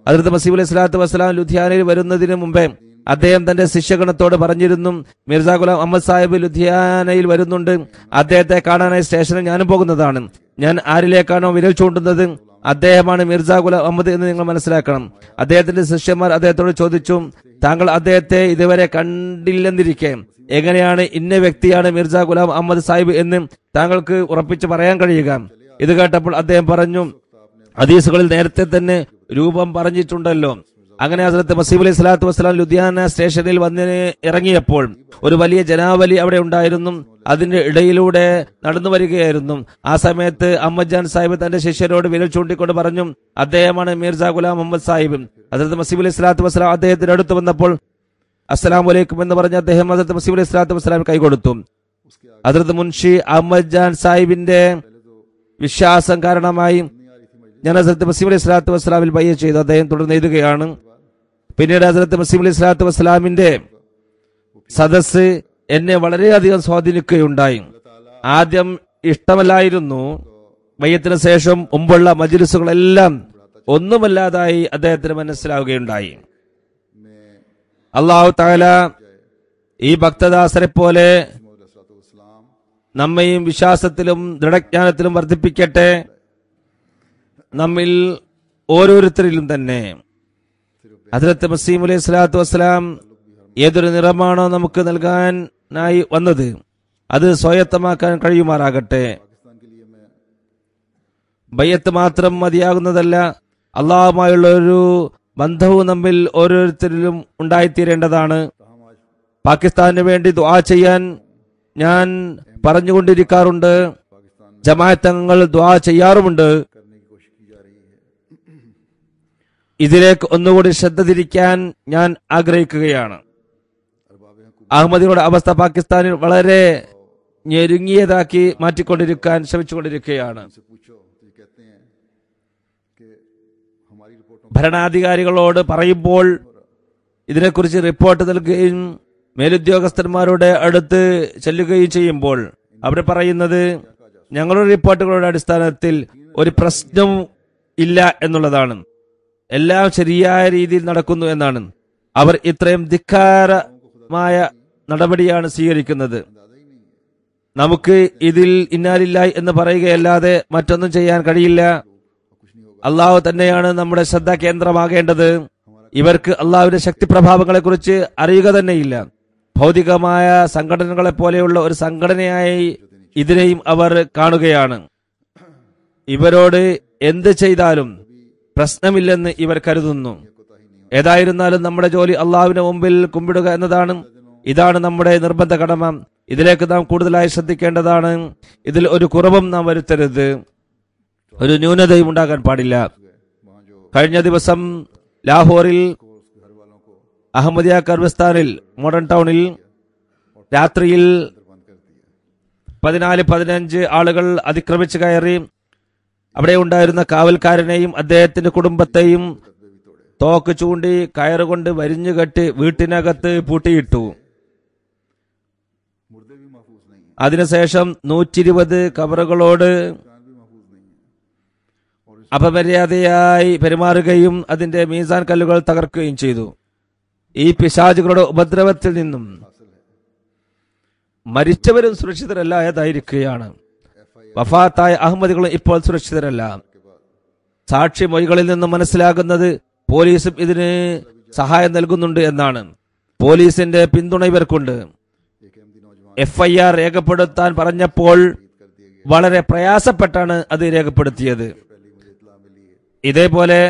ഹദ്റത്ത് മസീഹ് അലൈഹി സ്വലാത്തു വസ്സലാം ലുധിയാനയിൽ വരുന്നതിന് മുമ്പേ അദ്ദേഹം തന്റെ ശിഷ്യഗണത്തോട് പറഞ്ഞിരുന്നു, മിർസ ഗുലാം അഹമ്മദ് സാഹിബ് ലുധിയാനയിൽ വരുന്നുണ്ട്, അദ്ദേഹത്തെ കാണാനായി സ്റ്റേഷനിൽ ഞാനും പോകുന്നതാണ്. ഞാൻ ആരിലേക്കാണോ വിരൽ ചൂണ്ടുന്നത് അദ്ദേഹമാണ് മിർസ ഗുലാം അഹമ്മദ് എന്ന് നിങ്ങൾ മനസ്സിലാക്കണം. അദ്ദേഹത്തിന്റെ ശിഷ്യന്മാർ അദ്ദേഹത്തോട് ചോദിച്ചു, താങ്കൾ അദ്ദേഹത്തെ ഇതുവരെ കണ്ടില്ലെന്നിരിക്കെ എങ്ങനെയാണ് ഇന്ന വ്യക്തിയാണ് മിർസ ഗുലാം അഹമ്മദ് സാഹിബ് എന്ന് താങ്കൾക്ക് ഉറപ്പിച്ച് പറയാൻ കഴിയുക? ഇത് കേട്ടപ്പോൾ അദ്ദേഹം പറഞ്ഞു, ഹദീസുകളിൽ നേരത്തെ തന്നെ രൂപം പറഞ്ഞിട്ടുണ്ടല്ലോ. അങ്ങനെ ഹസ്രത്ത് മസീഹ് അലൈഹി സ്വലാത്തു വസ്സലാം ലുധിയാന സ്റ്റേഷനിൽ വന്ന് ഇറങ്ങിയപ്പോൾ ഒരു വലിയ ജനാവലി അവിടെ ഉണ്ടായിരുന്നു. അതിന്റെ ഇടയിലൂടെ നടന്നു വരികയായിരുന്നു. ആ സമയത്ത് അഹമ്മദ് ജാൻ സാഹിബ് തന്റെ ശിഷ്യരോട് വിരൽ ചൂണ്ടിക്കൊണ്ട് പറഞ്ഞു, അദ്ദേഹമാണ് മിർസ ഗുലാം മുഹമ്മദ് സാഹിബ്. ഹസ്രത്ത് മസീഹ് അലൈഹി സ്വലാത്തു വസ്സലാം അദ്ദേഹത്തിന്റെ അടുത്ത് വന്നപ്പോൾ അസ്സലാമു അലൈക്കും എന്ന് പറഞ്ഞ് അദ്ദേഹം ഹസ്രത്ത് മസീഹ് അലൈഹി സ്വലാത്തു വസ്സലാം കൈകൊടുത്തു. ഹസ്രത്ത് മുൻഷി അഹമ്മദ് ജാൻ സാഹിബിന്റെ വിശ്വാസം കാരണമായി ഞാൻ ഹസ്രത്ത് മസീഹ് അലൈഹി സ്വലാത്തു വസ്സലാമിൽ ബയ്യ ചെയ്തു. അദ്ദേഹം തുടർന്ന് എഴുതുകയാണ്, പിന്നീട് ഹസ്രത്ത് മസീഹ് അലൈഹി സ്വലാത്തു വസ്സലാമിന്റെ സദസ് എന്നെ വളരെയധികം സ്വാധീനിക്കുകയുണ്ടായി. ആദ്യം ഇഷ്ടമല്ലായിരുന്നു. ബയ്യത്തിന് ശേഷം മുമ്പുള്ള മജ്‌ലിസുകളെല്ലാം ഒന്നുമല്ലാതായി അദ്ദേഹത്തിന് മനസ്സിലാവുകയുണ്ടായി. അല്ലാഹു തആല ഈ ഭക്തദാസരെ പോലെ നമ്മയും വിശ്വാസത്തിലും ദൃഢജ്ഞാനത്തിലും വർദ്ധിപ്പിക്കട്ടെ. നമ്മിൽ ഓരോരുത്തരിലും തന്നെ ഹദ്റത്ത് മസീഹ് അലൈഹി സ്വലാത്തു വസ്സലാം ഏതൊരു നിറമാണോ നമുക്ക് നൽകാനായി വന്നത് അത് സ്വായത്തമാക്കാൻ കഴിയുമാറാകട്ടെ. ബയ്യത്ത് മാത്രം മതിയാകുന്നതല്ല, അള്ളാഹുമായുള്ള ഒരു ബന്ധവും നമ്മിൽ ഓരോരുത്തരിലും ഉണ്ടായിത്തീരേണ്ടതാണ്. പാകിസ്ഥാന് വേണ്ടി ദുആ ചെയ്യാൻ ഞാൻ പറഞ്ഞുകൊണ്ടിരിക്കാറുണ്ട്. ജമാഅത്തംഗങ്ങൾ ദുആ ചെയ്യാറുമുണ്ട്. ഇതിലേക്ക് ഒന്നുകൂടി ശ്രദ്ധ തിരിക്കാൻ ഞാൻ ആഗ്രഹിക്കുകയാണ്. അഹമ്മദിയുടെ അവസ്ഥ പാകിസ്ഥാനിൽ വളരെ ഞെരുങ്ങിയതാക്കി മാറ്റിക്കൊണ്ടിരിക്കാൻ ശ്രമിച്ചുകൊണ്ടിരിക്കുകയാണ്. ഭരണാധികാരികളോട് പറയുമ്പോൾ ഇതിനെക്കുറിച്ച് റിപ്പോർട്ട് നൽകുകയും മേലുദ്യോഗസ്ഥന്മാരുടെ അടുത്ത് ചെല്ലുകയും ചെയ്യുമ്പോൾ അവർ പറയുന്നത് ഞങ്ങളുടെ റിപ്പോർട്ടുകളുടെ അടിസ്ഥാനത്തിൽ ഒരു പ്രശ്നവും ഇല്ല എന്നുള്ളതാണ്. എല്ലാം ശരിയായ രീതിയിൽ നടക്കുന്നു എന്നാണ്. അവർ ഇത്രയും ധിക്കാരമായ നടപടിയാണ് സ്വീകരിക്കുന്നത്. നമുക്ക് ഇതിൽ ഇന്നാലില്ലാഹി എന്ന് പറയുകയല്ലാതെ മറ്റൊന്നും ചെയ്യാൻ കഴിയില്ല. അള്ളാഹു തന്നെയാണ് നമ്മുടെ ശ്രദ്ധ കേന്ദ്രമാകേണ്ടത്. ഇവർക്ക് അള്ളാഹുവിന്റെ ശക്തി പ്രഭാവങ്ങളെ കുറിച്ച് അറിയുക തന്നെയില്ല. ഭൗതികമായ സംഘടനകളെ പോലെയുള്ള ഒരു സംഘടനയായി ഇതിനെയും അവർ കാണുകയാണ്. ഇവരോട് എന്ത് ചെയ്താലും പ്രശ്നമില്ലെന്ന് ഇവർ കരുതുന്നു. ഏതായിരുന്നാലും നമ്മുടെ ജോലി അള്ളാഹുവിന്റെ മുമ്പിൽ കുമ്പിടുക എന്നതാണ്. ഇതാണ് നമ്മുടെ നിർബന്ധ കടമ. ഇതിലേക്ക് നാം കൂടുതലായി ശ്രദ്ധിക്കേണ്ടതാണ്. ഇതിൽ ഒരു കുറവും നാം വരുത്തരുത്, ഒരു ന്യൂനതയും ഉണ്ടാകാൻ പാടില്ല. കഴിഞ്ഞ ദിവസം ലാഹോറിൽ അഹമ്മദിയ കർവസ്ഥാനിൽ മോഡേൺ ടൗണിൽ രാത്രിയിൽ 14-15 ആളുകൾ അതിക്രമിച്ചു കയറി അവിടെ ഉണ്ടായിരുന്ന കാവൽക്കാരനെയും അദ്ദേഹത്തിന്റെ കുടുംബത്തെയും തോക്ക് ചൂണ്ടി കയറുകൊണ്ട് വരിഞ്ഞുകെട്ടി വീട്ടിനകത്ത് പൂട്ടിയിട്ടു. അതിനുശേഷം 120 കബറുകളോട് അപമര്യാദയായി പെരുമാറുകയും അതിന്റെ മീസാൻ കല്ലുകൾ തകർക്കുകയും ചെയ്തു. ഈ പിശാചുകളുടെ ഉപദ്രവത്തിൽ നിന്നും മരിച്ചവരും സുരക്ഷിതരല്ലാതായിരിക്കുകയാണ്. വഫാത്തായ അഹമ്മദികളും ഇപ്പോൾ സുരക്ഷിതരല്ല. സാക്ഷിമൊഴികളിൽ നിന്നും മനസ്സിലാകുന്നത് പോലീസും ഇതിന് സഹായം നൽകുന്നുണ്ട് എന്നാണ്. പോലീസിന്റെ പിന്തുണ ഇവർക്കുണ്ട്. FIR രേഖപ്പെടുത്താൻ പറഞ്ഞപ്പോൾ വളരെ പ്രയാസപ്പെട്ടാണ് അത് രേഖപ്പെടുത്തിയത്. ഇതേപോലെ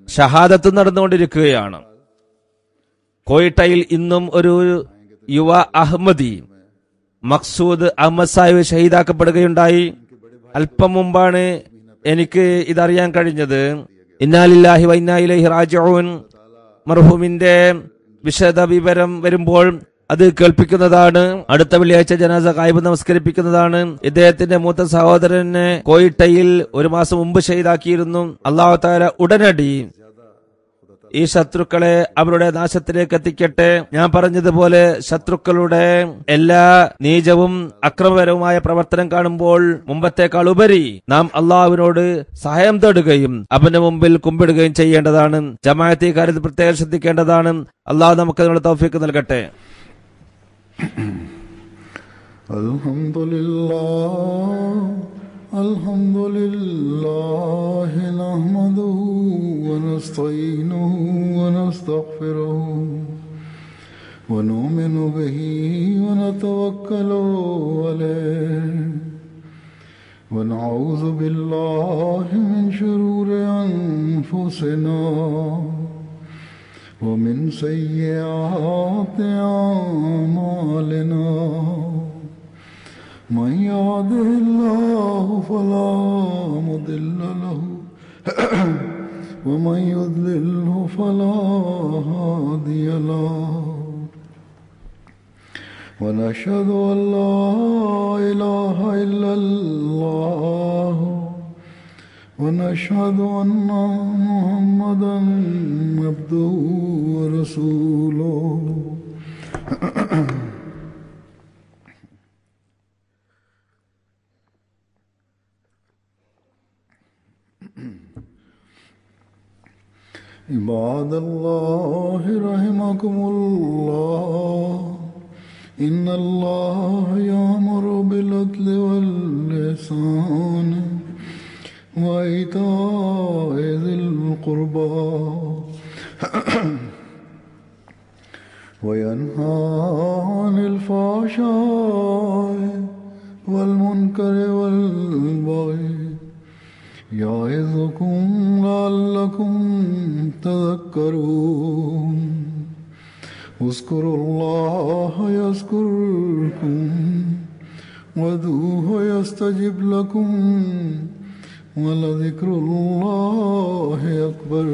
ഷഹാദത്ത് നടന്നുകൊണ്ടിരിക്കുകയാണ്. കോയിട്ടയിൽ ഇന്നും ഒരു യുവ അഹമ്മദി മക്സൂദ് അഹമ്മദ് സാഹിബ് ഷഹീദാക്കപ്പെടുകയുണ്ടായി. അല്പം മുമ്പാണ് എനിക്ക് ഇതറിയാൻ കഴിഞ്ഞത്. ഇന്നാ ലില്ലാഹി വ ഇന്നാ ഇലൈഹി റാജിഊൻ. മർഹൂമിന്റെ വിശദ വിവരം വരുമ്പോൾ അത് കേൾപ്പിക്കുന്നതാണ്. അടുത്ത വെള്ളിയാഴ്ച ജനാസ ഖായിബ് നമസ്കരിപ്പിക്കുന്നതാണ്. ഇദ്ദേഹത്തിന്റെ മൂത്ത സഹോദരനെ കോയിട്ടയിൽ ഒരു മാസം മുമ്പ് ഷഹീദാക്കിയിരുന്നു. അല്ലാഹു തആല ഉടനടി ഈ ശത്രുക്കളെ അവരുടെ നാശത്തിലേക്ക് എത്തിക്കട്ടെ. ഞാൻ പറഞ്ഞതുപോലെ ശത്രുക്കളുടെ എല്ലാ നീചവും അക്രമപരവുമായ പ്രവർത്തനം കാണുമ്പോൾ മുമ്പത്തേക്കാൾ ഉപരി നാം അള്ളാഹുവിനോട് സഹായം തേടുകയും അവന്റെ മുമ്പിൽ കുമ്പിടുകയും ചെയ്യേണ്ടതാണ്. ജമാഅത്ത് ഈ കാര്യത്തിൽ പ്രത്യേകം ശ്രദ്ധിക്കേണ്ടതാണ്. അള്ളാഹു നമുക്ക് അതിനുള്ള തൗഫീഖ് നൽകട്ടെ. الحمد لله نحمده ونستعينه ونستغفره ونؤمن به ونتوكل عليه ونعوذ بالله من شرور أنفسنا ومن سيئات أعمالنا من يهده الله فلا مضل له ومن يضلله فلا هادي له ونشهد أن لا إله إلا الله ونشهد أن محمدا عبده ورسوله عباد الله رحمكم الله إن الله يأمر بالعدل والإحسان وإيتاء ذي القربى وينهى عن الفحشاء والمنكر والبغي يعظكم لعلكم تذكرون اذكروا الله يذكركم وادعوه يستجب لكم ولذكر الله أكبر.